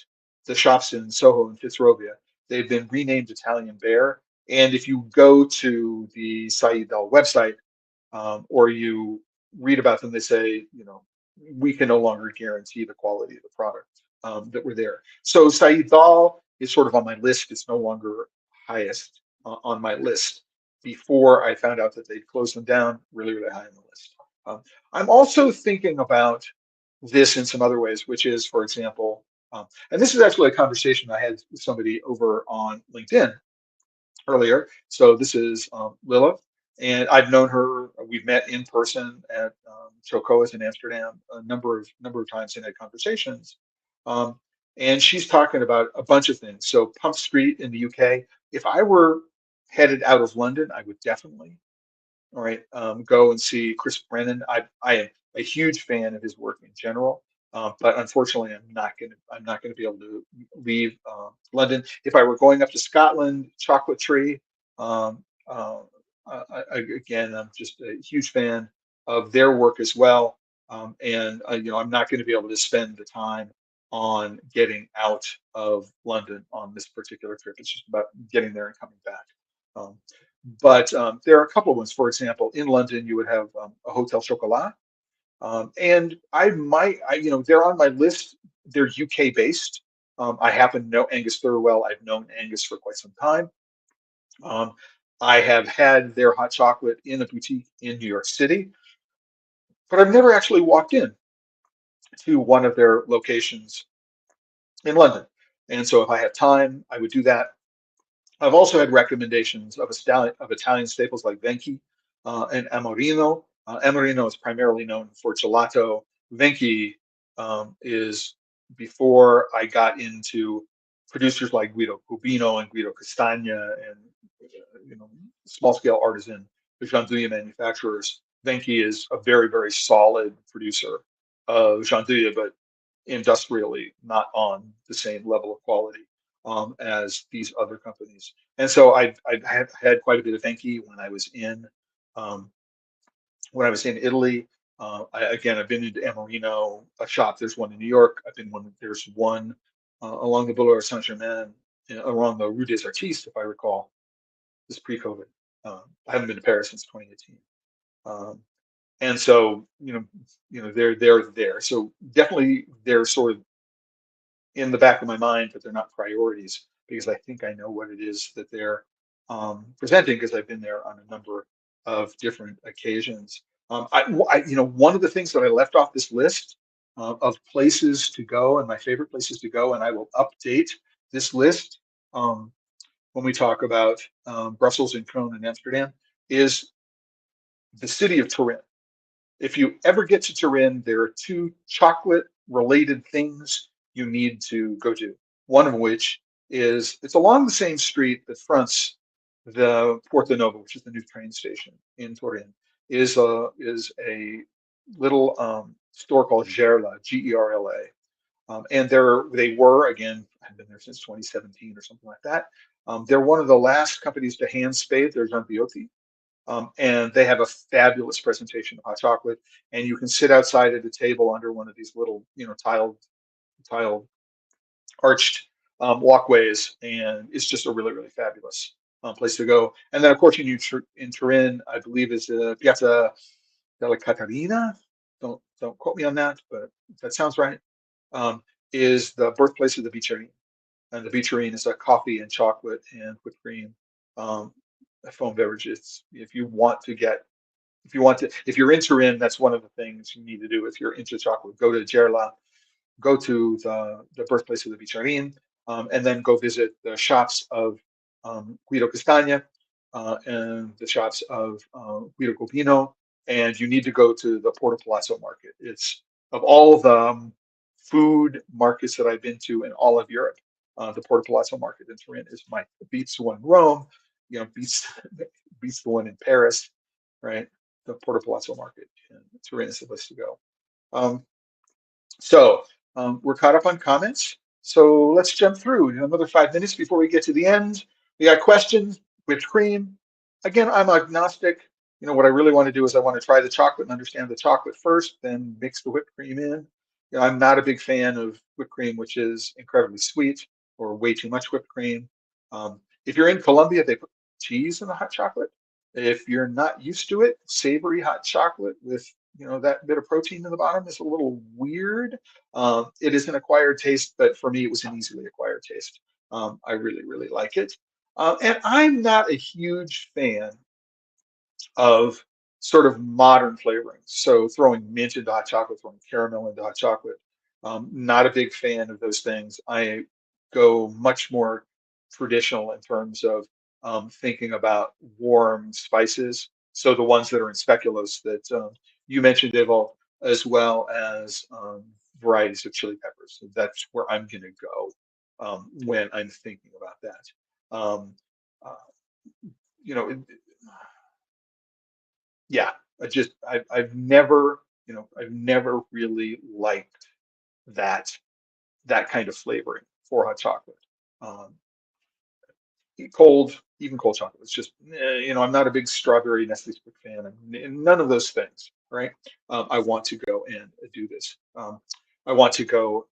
the shops in Soho and Fitzrovia. They've been renamed Italian Bear. And if you go to the Said Al website, or you read about them, they say, we can no longer guarantee the quality of the product that were there. So Said Dal is sort of on my list. It's no longer highest on my list. Before I found out that they'd closed them down, really, really high on the list. I'm also thinking about this in some other ways, which is, for example, and this is actually a conversation I had with somebody over on LinkedIn earlier. So this is Lilith, and I've known her. We've met in person at Chocolat in Amsterdam a number of times and had conversations. Um, and she's talking about a bunch of things. So Pump Street in the UK. If I were headed out of London, I would definitely, all right, go and see Chris Brennan. I am a huge fan of his work in general, but unfortunately, I'm not gonna be able to leave London. If I were going up to Scotland, Chocolate Tree. Um, uh, Again, I'm just a huge fan of their work as well, and I'm not going to be able to spend the time on getting out of London on this particular trip. It's just about getting there and coming back. Um, but there are a couple of ones. For example, in London, you would have a Hotel Chocolat, and they're on my list. They're UK based. I happen to know Angus Thurwell. I've known Angus for quite some time. Um, I have had their hot chocolate in a boutique in New York City, but I've never actually walked in to one of their locations in London. And so if I have time, I would do that. I've also had recommendations of Italian staples like Venchi and Amorino. Amorino is primarily known for gelato. Venchi is before I got into producers like Guido Cubino and Guido Castagna and small scale artisan gianduja manufacturers. Venchi is a very, very solid producer of gianduja, but industrially not on the same level of quality as these other companies. And so I have had quite a bit of Venchi um, when I was in Italy. I've been into Amorino, a shop. There's one in New York. There's one along the Boulevard Saint Germain, along the Rue des Artistes, if I recall. This pre-COVID. I haven't been to Paris since 2018. Um, and so, they're there. So definitely they're sort of in the back of my mind, but they're not priorities because I think I know what it is that they're presenting because I've been there on a number of different occasions. One of the things that I left off this list of places to go and my favorite places to go, and I will update this list when we talk about Brussels and Cologne and Amsterdam, is the city of Turin. If you ever get to Turin, there are two chocolate related things you need to go do. One of which is it's along the same street that fronts the Porta Nova, which is the new train station in Turin, is a little store called Gerla, Gerla. And they were, again, I've been there since 2017 or something like that. They're one of the last companies to hand spade their gianduja. And they have a fabulous presentation of hot chocolate. And you can sit outside at a table under one of these little, tiled arched walkways, and it's just a really, really fabulous place to go. And then, of course, in Turin, I believe is Piazza della Caterina. Don't quote me on that, but that sounds right. Um, is the birthplace of the Bicerin, and the Bicerin is a coffee and chocolate and whipped cream foam beverages. If you're in Turin, that's one of the things you need to do. If you're into chocolate, go to Gerla, go to the birthplace of the Bicerin, and then go visit the shops of Guido Castagna and the shops of Guido Copino. and you need to go to the Porto Palazzo market. It's of all the food markets that I've been to in all of Europe, the Porto Palazzo market in Turin is my beats the one in Rome, beats beats the one in Paris, right? The Porto Palazzo market in Turin is the place to go. Um, so we're caught up on comments. So let's jump through another 5 minutes before we get to the end. We got questions, whipped cream. Again, I'm agnostic. What I really want to do is I want to try the chocolate and understand the chocolate first, then mix the whipped cream in. I'm not a big fan of whipped cream, which is incredibly sweet or way too much whipped cream. If you're in Colombia, they put cheese in the hot chocolate. If you're not used to it, savory hot chocolate with that bit of protein in the bottom is a little weird. It is an acquired taste, but for me, it was an easily acquired taste. I really, really like it. And I'm not a huge fan of sort of modern flavorings. So throwing mint into hot chocolate, throwing caramel into hot chocolate. Not a big fan of those things. I go much more traditional in terms of thinking about warm spices. So the ones that are in speculoos that you mentioned, Deval, as well as varieties of chili peppers. So that's where I'm going to go when I'm thinking about that. Uh, you know, yeah, I've never, I've never really liked that kind of flavoring for hot chocolate. Um, even cold chocolate. It's just, I'm not a big strawberry Nestle Stick fan, and none of those things, right? I want to go and do this. I want to go.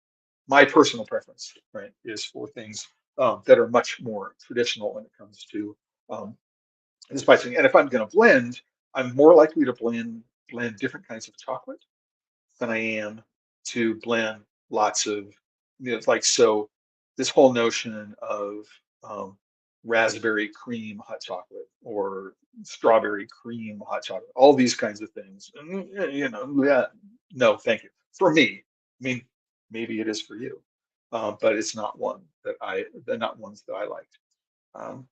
My personal preference, right, is for things that are much more traditional when it comes to um, the spicing. And if I'm going to blend, I'm more likely to blend different kinds of chocolate than I am to blend lots of, like, so this whole notion of um, raspberry cream hot chocolate or strawberry cream hot chocolate, all these kinds of things, yeah, no, thank you. For me, I mean, maybe it is for you, but it's not one that they're not ones that I liked. Um,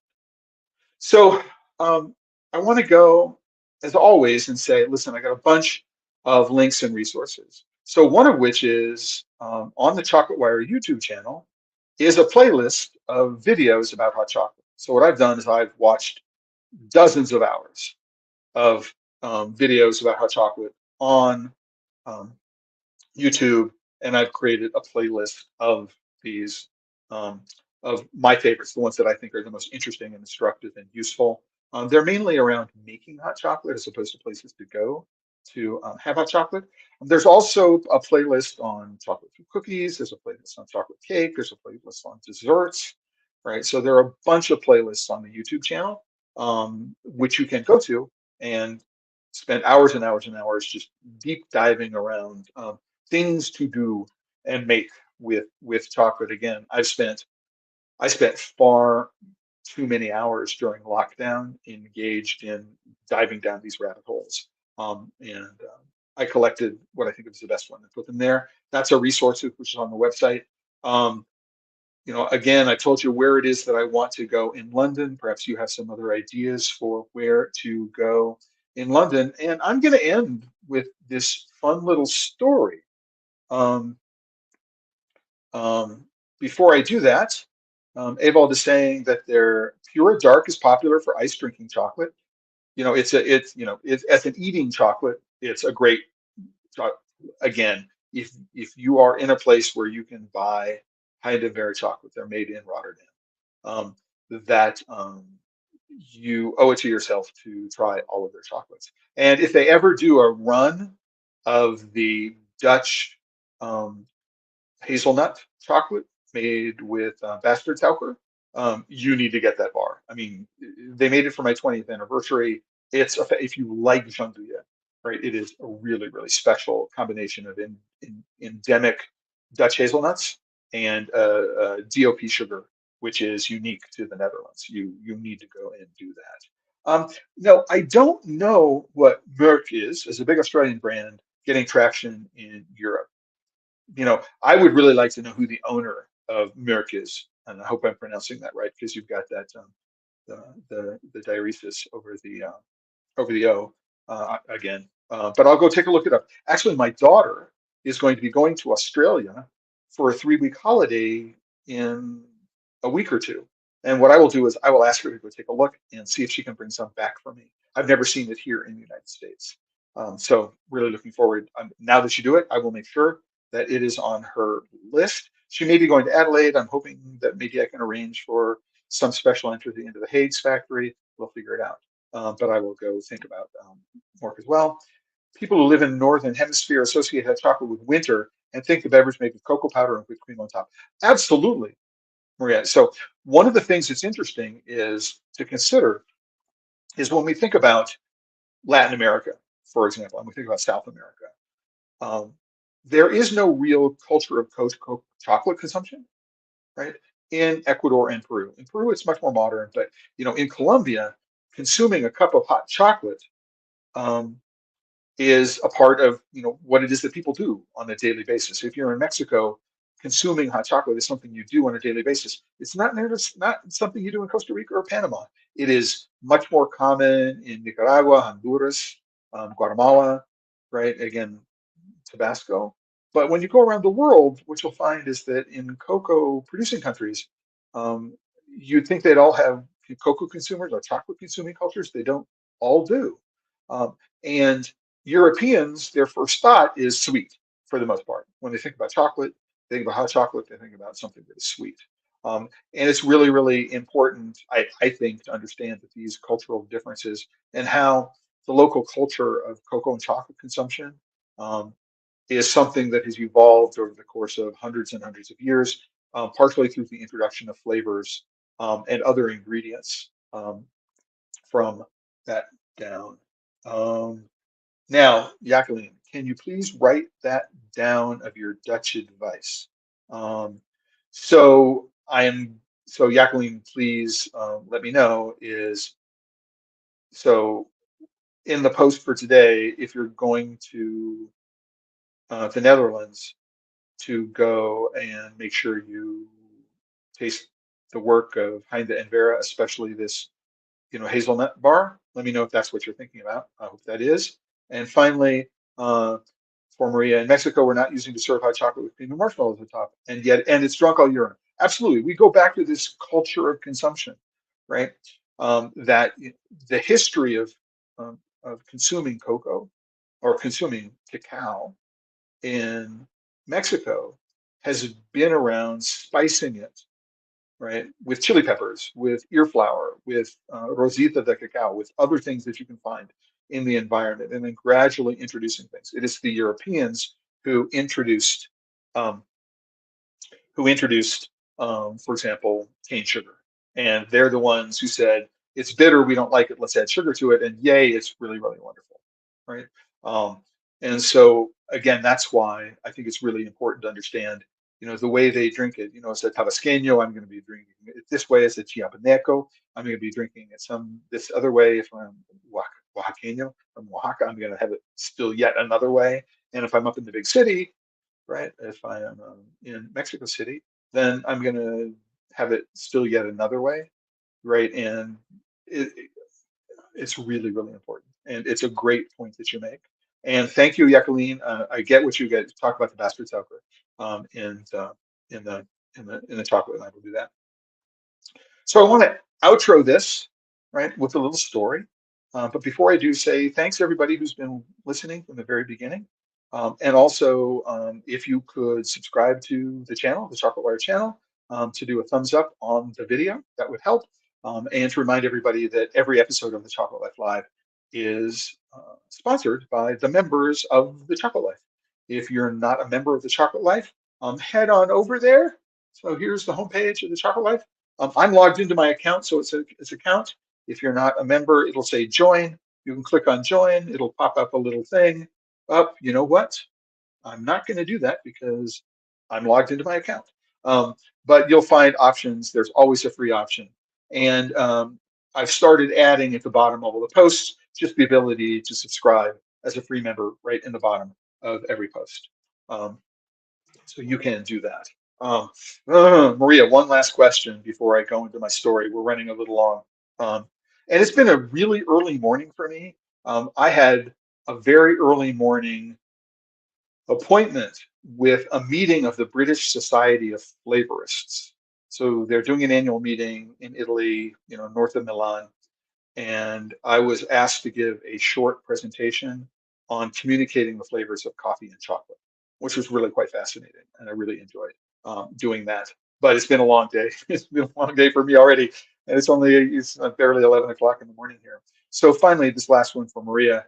so um, I want to go, as always, and say, listen, I got a bunch of links and resources. So one of which is on the Chocolate Wire YouTube channel is a playlist of videos about hot chocolate. So what I've done is I've watched dozens of hours of videos about hot chocolate on um, YouTube, and I've created a playlist of these um, of my favorites, the ones that I think are the most interesting and instructive and useful. They're mainly around making hot chocolate as opposed to places to go to have hot chocolate. There's also a playlist on chocolate chip cookies. There's a playlist on chocolate cake. There's a playlist on desserts, right? So there are a bunch of playlists on the YouTube channel, which you can go to and spend hours and hours and hours just deep diving around things to do and make with chocolate. Again, I spent far too many hours during lockdown engaged in diving down these rabbit holes. And I collected what I think is the best one and put them there. That's a resource which is on the website. Um, again, I told you where it is that I want to go in London. Perhaps you have some other ideas for where to go in London. And I'm going to end with this fun little story. Um, um, Before I do that, Avald is saying that their pure dark is popular for ice drinking chocolate. It's as an eating chocolate, it's a great again, if you are in a place where you can buy height and Vera chocolate, they're made in Rotterdam. Um, that you owe it to yourself to try all of their chocolates. And if they ever do a run of the Dutch um, hazelnut chocolate made with bastardsuiker, you need to get that bar. I mean, they made it for my 20th anniversary. If you like gianduja, right? It is a really, really special combination of endemic Dutch hazelnuts and DOP sugar, which is unique to the Netherlands. You need to go and do that. No, I don't know what Merck is as a big Australian brand getting traction in Europe. I would really like to know who the owner of Merck is, and I hope I'm pronouncing that right because you've got that the diaresis over the O. again. But I'll go take a look it up. Actually, my daughter is going to be going to Australia for a 3-week holiday in a week or two. And what I will do is I will ask her to go take a look and see if she can bring some back for me. I've never seen it here in the United States. So really looking forward. Now that you do it, I will make sure that it is on her list. She may be going to Adelaide. I'm hoping that maybe I can arrange for some special entry into the Hades factory. We'll figure it out. But I will go think about work as well. People who live in the northern hemisphere associate hot chocolate with winter and think the beverage made with cocoa powder and whipped cream on top. Absolutely, Maria. So one of the things that's interesting is to consider is when we think about Latin America, for example, and we think about South America, um, there is no real culture of chocolate consumption, right? In Ecuador and Peru. In Peru, it's much more modern, but in Colombia, consuming a cup of hot chocolate um, is a part of what it is that people do on a daily basis. If you're in Mexico, consuming hot chocolate is something you do on a daily basis. It's not something you do in Costa Rica or Panama. It is much more common in Nicaragua, Honduras, Guatemala, right? Again, Tabasco. But when you go around the world, what you'll find is that in cocoa producing countries, um, you'd think they'd all have cocoa consumers or chocolate consuming cultures. They don't all do. And Europeans, their first thought is sweet for the most part. When they think about chocolate, they think about hot chocolate, they think about something that is sweet. And it's really, really important, I think, to understand that these cultural differences and how the local culture of cocoa and chocolate consumption um, is something that has evolved over the course of hundreds and hundreds of years, partially through the introduction of flavors and other ingredients from that down. Um, Now, Jacqueline, can you please write that down of your Dutch advice? Um, so I am, so Jacqueline, please let me know so in the post for today, if you're going to the Netherlands, to go and make sure you taste the work of Heinde and Vera, especially this, hazelnut bar. Let me know if that's what you're thinking about. I hope that is. And finally, uh, for Maria, in Mexico, we're not using to serve hot chocolate with cream and marshmallows at the top, and it's drunk all year. Absolutely, we go back to this culture of consumption, right? That the history of consuming cocoa or consuming cacao in Mexico has been around spicing it, right, with chili peppers, with ear flour, with rosita de cacao, with other things that you can find in the environment, and then gradually introducing things. It is the Europeans who introduced, um, for example, cane sugar, and they're the ones who said it's bitter, we don't like it, let's add sugar to it, and yay, it's really, really wonderful, right? Um, and so again, that's why I think it's really important to understand, the way they drink it. It's a Tabasqueño, I'm going to be drinking it this way. It's a Chiapaneco, I'm going to be drinking it this other way. If I'm Oaxaqueño from Oaxaca, I'm going to have it still yet another way. And if I'm up in the big city, right? If I am in Mexico City, then I'm going to have it still yet another way, right? And it's really, really important. And it's a great point that you make. And thank you, Jacqueline. I get what you get. Talk about the bastard chocolate and in the chocolate, and I will do that. So I want to outro this, right, with a little story. But before I do, say thanks to everybody who's been listening from the very beginning. And also, if you could subscribe to the channel, the Chocolate Wire channel, to do a thumbs up on the video, that would help. And to remind everybody that every episode of the Chocolate Life Live is sponsored by the members of the Chocolate Life. If you're not a member of the Chocolate Life, head on over there. So here's the homepage of the Chocolate Life. I'm logged into my account, so it's account. If you're not a member, it'll say join. You can click on join. It'll pop up a little thing. You know what? I'm not going to do that because I'm logged into my account. But you'll find options. There's always a free option. And I've started adding at the bottom of all the posts just the ability to subscribe as a free member right in the bottom of every post. So you can do that. Maria, one last question before I go into my story. We're running a little long. And it's been a really early morning for me. I had a very early morning appointment with a meeting of the British Society of Flavorists. So they're doing an annual meeting in Italy, north of Milan, and I was asked to give a short presentation on communicating the flavors of coffee and chocolate, which was really quite fascinating, and I really enjoyed doing that. But it's been a long day. It's been a long day for me already, and it's barely 11 o'clock in the morning here. So finally, this last one for Maria.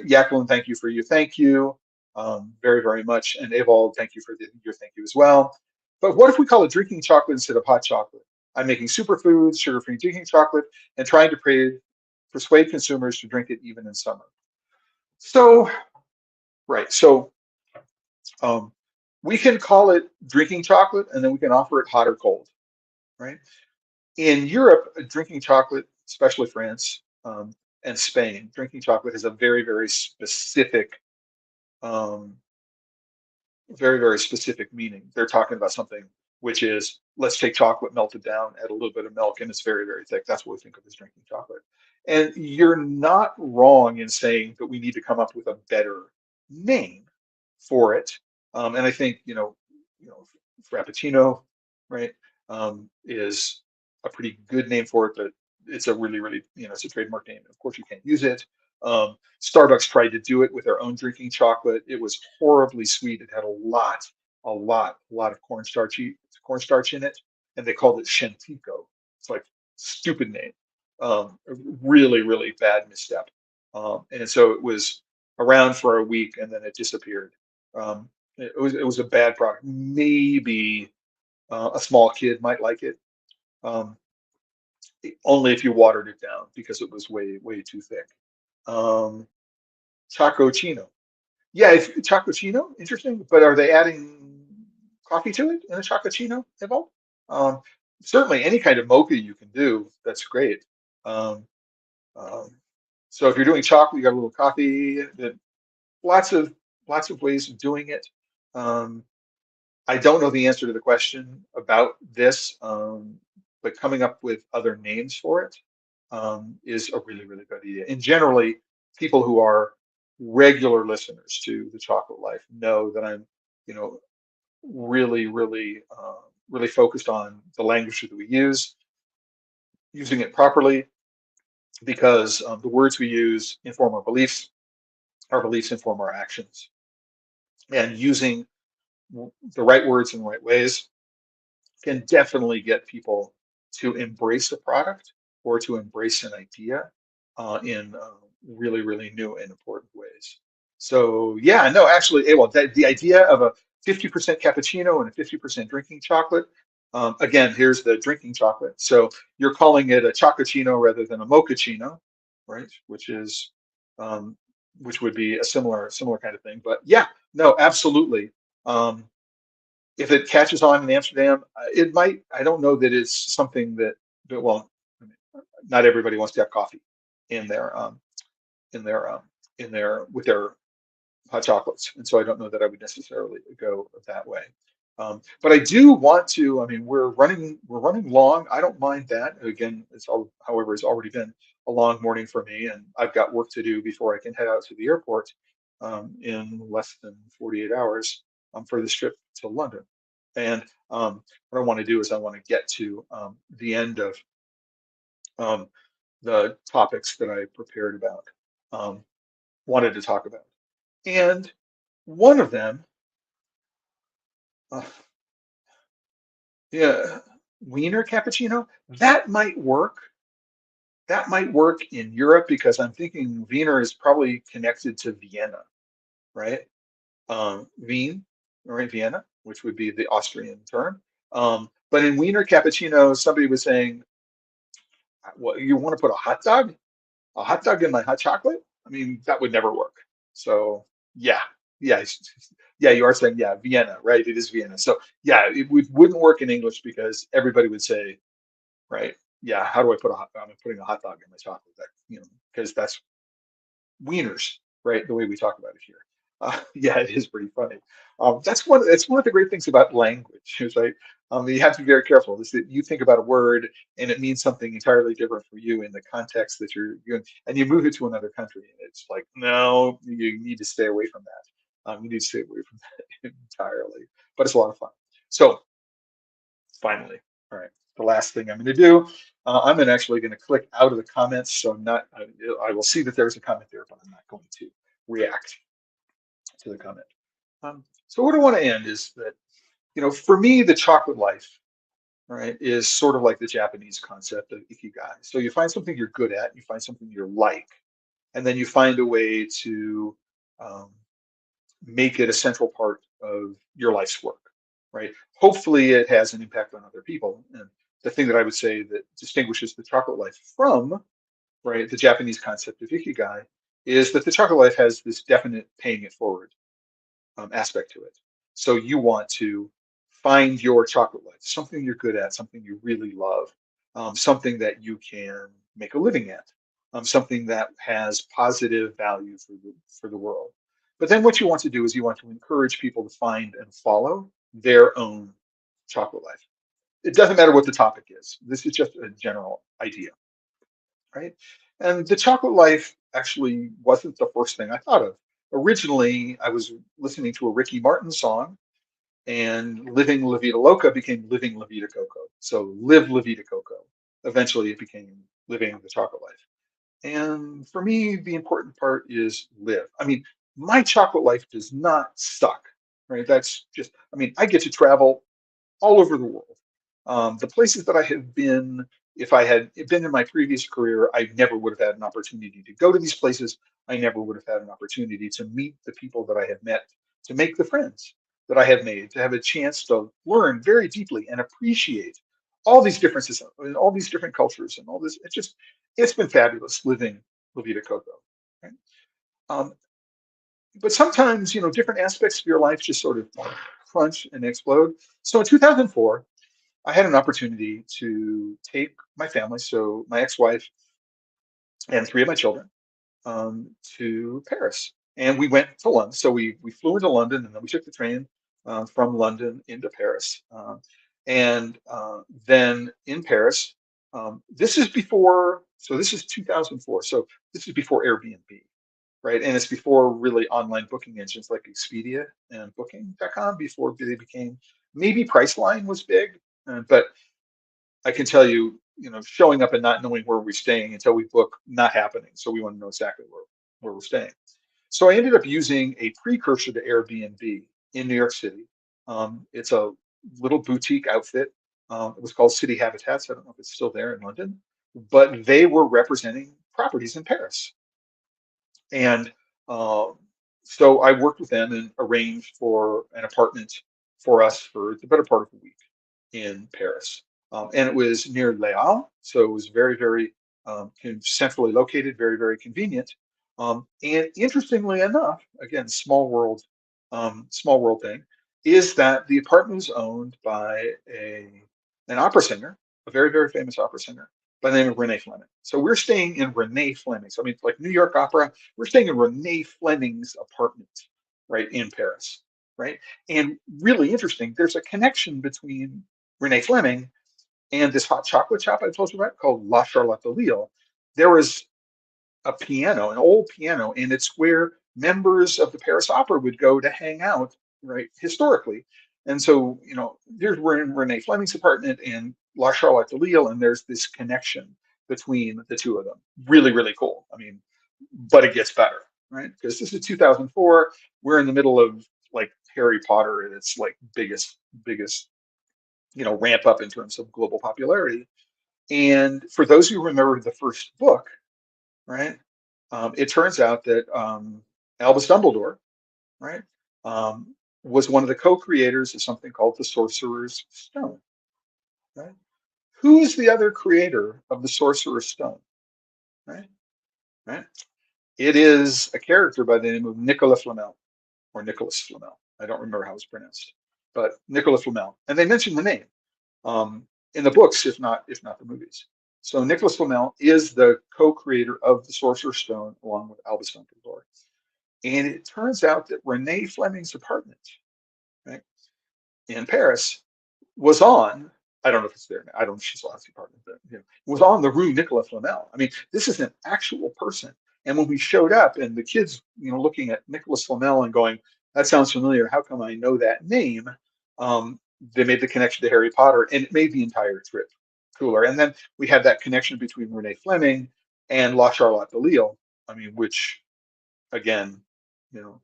Jacqueline, thank you for your thank you very, very much. And Evald, thank you for your thank you as well. But what if we call it drinking chocolate instead of hot chocolate? I'm making superfoods, sugar-free drinking chocolate, and trying to persuade consumers to drink it even in summer. So, right. So um, we can call it drinking chocolate, and then we can offer it hot or cold, right? In Europe, drinking chocolate, especially France and Spain, drinking chocolate has a very, um, very, very specific meaning. They're talking about something which is, let's take chocolate, melt it down, add a little bit of milk, and it's very, very thick. That's what we think of as drinking chocolate. And you're not wrong in saying that we need to come up with a better name for it. And I think, Frappuccino, right, is a pretty good name for it, but it's a really, really, it's a trademark name. Of course, you can't use it. Starbucks tried to do it with their own drinking chocolate. It was horribly sweet. It had a lot of cornstarch in it, and they called it Shentico. It's like stupid name. A really, really bad misstep. And so it was around for a week, and then it disappeared. It was a bad product. Maybe a small kid might like it, um, only if you watered it down because it was way, way too thick. Um, Chococino. Yeah, if Chococino, interesting. But are they adding coffee to it in a Chococino involved? Um, Certainly, any kind of mocha you can do, that's great. Um, um, so if you're doing chocolate, you got a little coffee. Lots of lots of ways of doing it. Um, I don't know the answer to the question about this, but coming up with other names for it is a really, really good idea. And generally, people who are regular listeners to the Chocolate Life know that I'm, you know, really, really, really focused on the language that we use, using it properly, because the words we use inform our beliefs inform our actions, and using the right words in the right ways can definitely get people to embrace a product or to embrace an idea in really, really new and important ways. So yeah, no, actually, well, the idea of a 50% cappuccino and a 50% drinking chocolate. Again, here's the drinking chocolate. So you're calling it a chocochino rather than a mochaccino, right? Um, which would be a similar kind of thing. But yeah, no, absolutely. Um, if it catches on in Amsterdam, it might. I don't know that it's something well, I mean, not everybody wants to have coffee in their in their in their with their hot chocolates, and so I don't know that I would necessarily go that way. But I do want to. I mean, we're running long. I don't mind that. Again, however, it's already been a long morning for me, and I've got work to do before I can head out to the airport in less than 48 hours for this trip to London. And what I want to do is I want to get to the end of um, the topics that I prepared about, um, wanted to talk about. And one of them, uh, yeah, Wiener cappuccino, that might work. That might work in Europe because I'm thinking Wiener is probably connected to Vienna, right? Wien, right? Vienna, which would be the Austrian term. But in Wiener cappuccino, somebody was saying, well, you want to put a hot dog in my hot chocolate? I mean, that would never work. So yeah, yeah, yeah. You are saying yeah, Vienna, right? It is Vienna. So yeah, wouldn't work in English because everybody would say, right? Yeah, how do I put I'm putting a hot dog in my chocolate? Because that's wieners, right? The way we talk about it here. Yeah, it is pretty funny. That's one of the great things about language, is right. You have to be very careful. Is that you think about a word and it means something entirely different for you in the context that you're in, and you move it to another country, and it's like, no, you need to stay away from that. You need to stay away from that entirely. But it's a lot of fun. So finally, all right, the last thing I'm going to do, I'm actually going to click out of the comments. So I'm not, I will see that there's a comment there, but I'm not going to react to the comment. So what I want to end is that, for me, the chocolate life, right, is sort of like the Japanese concept of ikigai. So you find something you're good at, you find something you like, and then you find a way to um, make it a central part of your life's work, right? Hopefully, it has an impact on other people. And the thing that I would say that distinguishes the chocolate life from, right, the Japanese concept of ikigai is that the chocolate life has this definite paying it forward aspect to it. So you want to find your chocolate life, something you're good at, something you really love, something that you can make a living at, something that has positive value for the world. But then what you want to do is you want to encourage people to find and follow their own chocolate life. It doesn't matter what the topic is. This is just a general idea, right? And the chocolate life actually wasn't the first thing I thought of. Originally, I was listening to a Ricky Martin song, and Living La Vida Loca became Living La Vida Coco. So Live La Vida Coco. Eventually, it became Living the Chocolate Life. And for me, the important part is live. I mean, my chocolate life does not suck, right? That's just, I mean, I get to travel all over the world. The places that I have been, if I had been in my previous career, I never would have had an opportunity to go to these places. I never would have had an opportunity to meet the people that I have met, to make the friends that I have made, to have a chance to learn very deeply and appreciate all these differences and all these different cultures and all this. It's been fabulous living La Vida Coco. Right? Um, but sometimes, different aspects of your life just sort of crunch and explode. So in 2004, I had an opportunity to take my family, so my ex-wife and three of my children, to Paris, and we went to London. So we flew into London, and then we took the train from London into Paris, and then in Paris. This is before, so this is 2004. So this is before Airbnb, right? And it's before really online booking engines like Expedia and Booking.com, before they became, maybe Priceline was big, but I can tell you, showing up and not knowing where we're staying until we book, not happening. So we want to know exactly where we're staying. So I ended up using a precursor to Airbnb in New York City. It's a little boutique outfit. It was called City Habitats. I don't know if it's still there in London, but they were representing properties in Paris. And um, so I worked with them and arranged for an apartment for us for the better part of a week in Paris. And it was near Les Halles, so it was very, very centrally located, very, very convenient. And interestingly enough, again, small world thing, is that the apartment was owned by an opera singer, a very, very famous opera singer by the name of Renee Fleming. So we're staying in Renee Fleming's. I mean, like New York Opera, we're staying in Renee Fleming's apartment, right, in Paris, right? And really interesting, there's a connection between Renee Fleming and this hot chocolate shop I told you about called La Charlotte de Lille. There was a piano, an old piano, and it's where members of the Paris Opera would go to hang out, right, historically. And so, we're in Renee Fleming's apartment in La Charlotte de Lille, and there's this connection between the two of them. Really, really cool. I mean, but it gets better, right? Because this is 2004. We're in the middle of like Harry Potter and its like biggest, ramp up in terms of global popularity. And for those who remember the first book, right? It turns out that Albus Dumbledore, right, was one of the co-creators of something called the Sorcerer's Stone. Right? Who is the other creator of the Sorcerer's Stone? Right? Right? It is a character by the name of Nicolas Flamel or Nicholas Flamel. I don't remember how it's pronounced, but Nicolas Flamel. And they mention the name in the books, if not the movies. So Nicholas Flamel is the co-creator of the Sorcerer's Stone along with Albus Dumbledore. And it turns out that Renee Fleming's apartment, right, in Paris was on, I don't know if it's there now, I don't know if she's last department, but was on the Rue Nicolas Flamel. I mean, this is an actual person. And when we showed up and the kids, looking at Nicolas Flamel and going, that sounds familiar, how come I know that name? Um, they made the connection to Harry Potter, and it made the entire trip cooler. And then we had that connection between Renee Fleming and La Charlotte de Lille. I mean, which again, you know,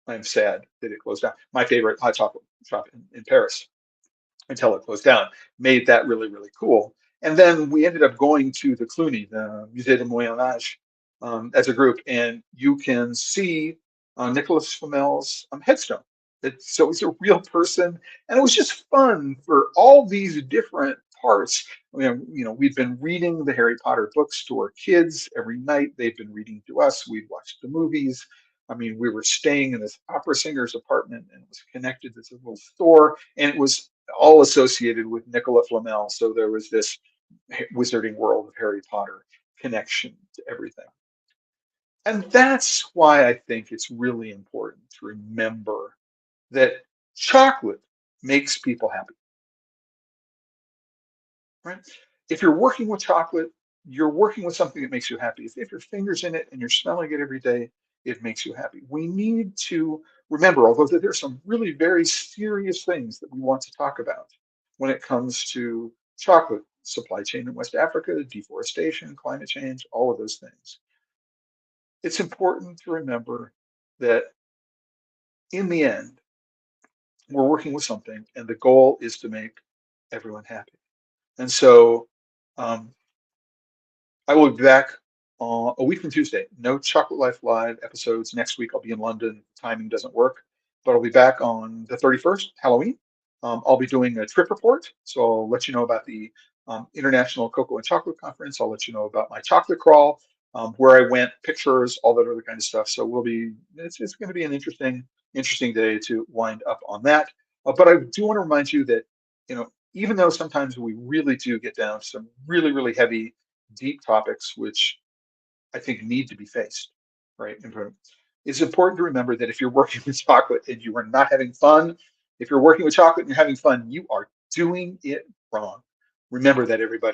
I'm sad that it closed down. My favorite hot chocolate shop in Paris, until it closed down, made that really, really cool. And then we ended up going to the Cluny, the Musée du Moyen Âge, as a group, and you can see Nicolas Flamel's headstone. So he's a real person, and it was just fun for all these different parts. We've been reading the Harry Potter books to our kids every night. They've been reading to us. We've watched the movies. I mean, we were staying in this opera singer's apartment, and it was connected to this little store, and it was all associated with Nicolas Flamel. So there was this Wizarding World of Harry Potter connection to everything. And that's why I think it's really important to remember that chocolate makes people happy, right? If you're working with chocolate, you're working with something that makes you happy. If your finger's in it and you're smelling it every day, it makes you happy. We need to remember, although there's some really very serious things that we want to talk about when it comes to chocolate supply chain in West Africa, deforestation, climate change, all of those things. It's important to remember that in the end, we're working with something, and the goal is to make everyone happy. And so I will be back a week from Tuesday. No Chocolate Life Live episodes next week. I'll be in London. Timing doesn't work, but I'll be back on the 31st, Halloween. I'll be doing a trip report, so I'll let you know about the International Cocoa and Chocolate Conference. I'll let you know about my chocolate crawl, where I went, pictures, all that other kind of stuff. So it's going to be an interesting day to wind up on that. But I do want to remind you that, even though sometimes we really do get down to some really, really heavy, deep topics, which I think need to be faced, right? It's important to remember that if you're working with chocolate and you are not having fun, if you're working with chocolate and you're having fun, you are doing it wrong. Remember that, everybody.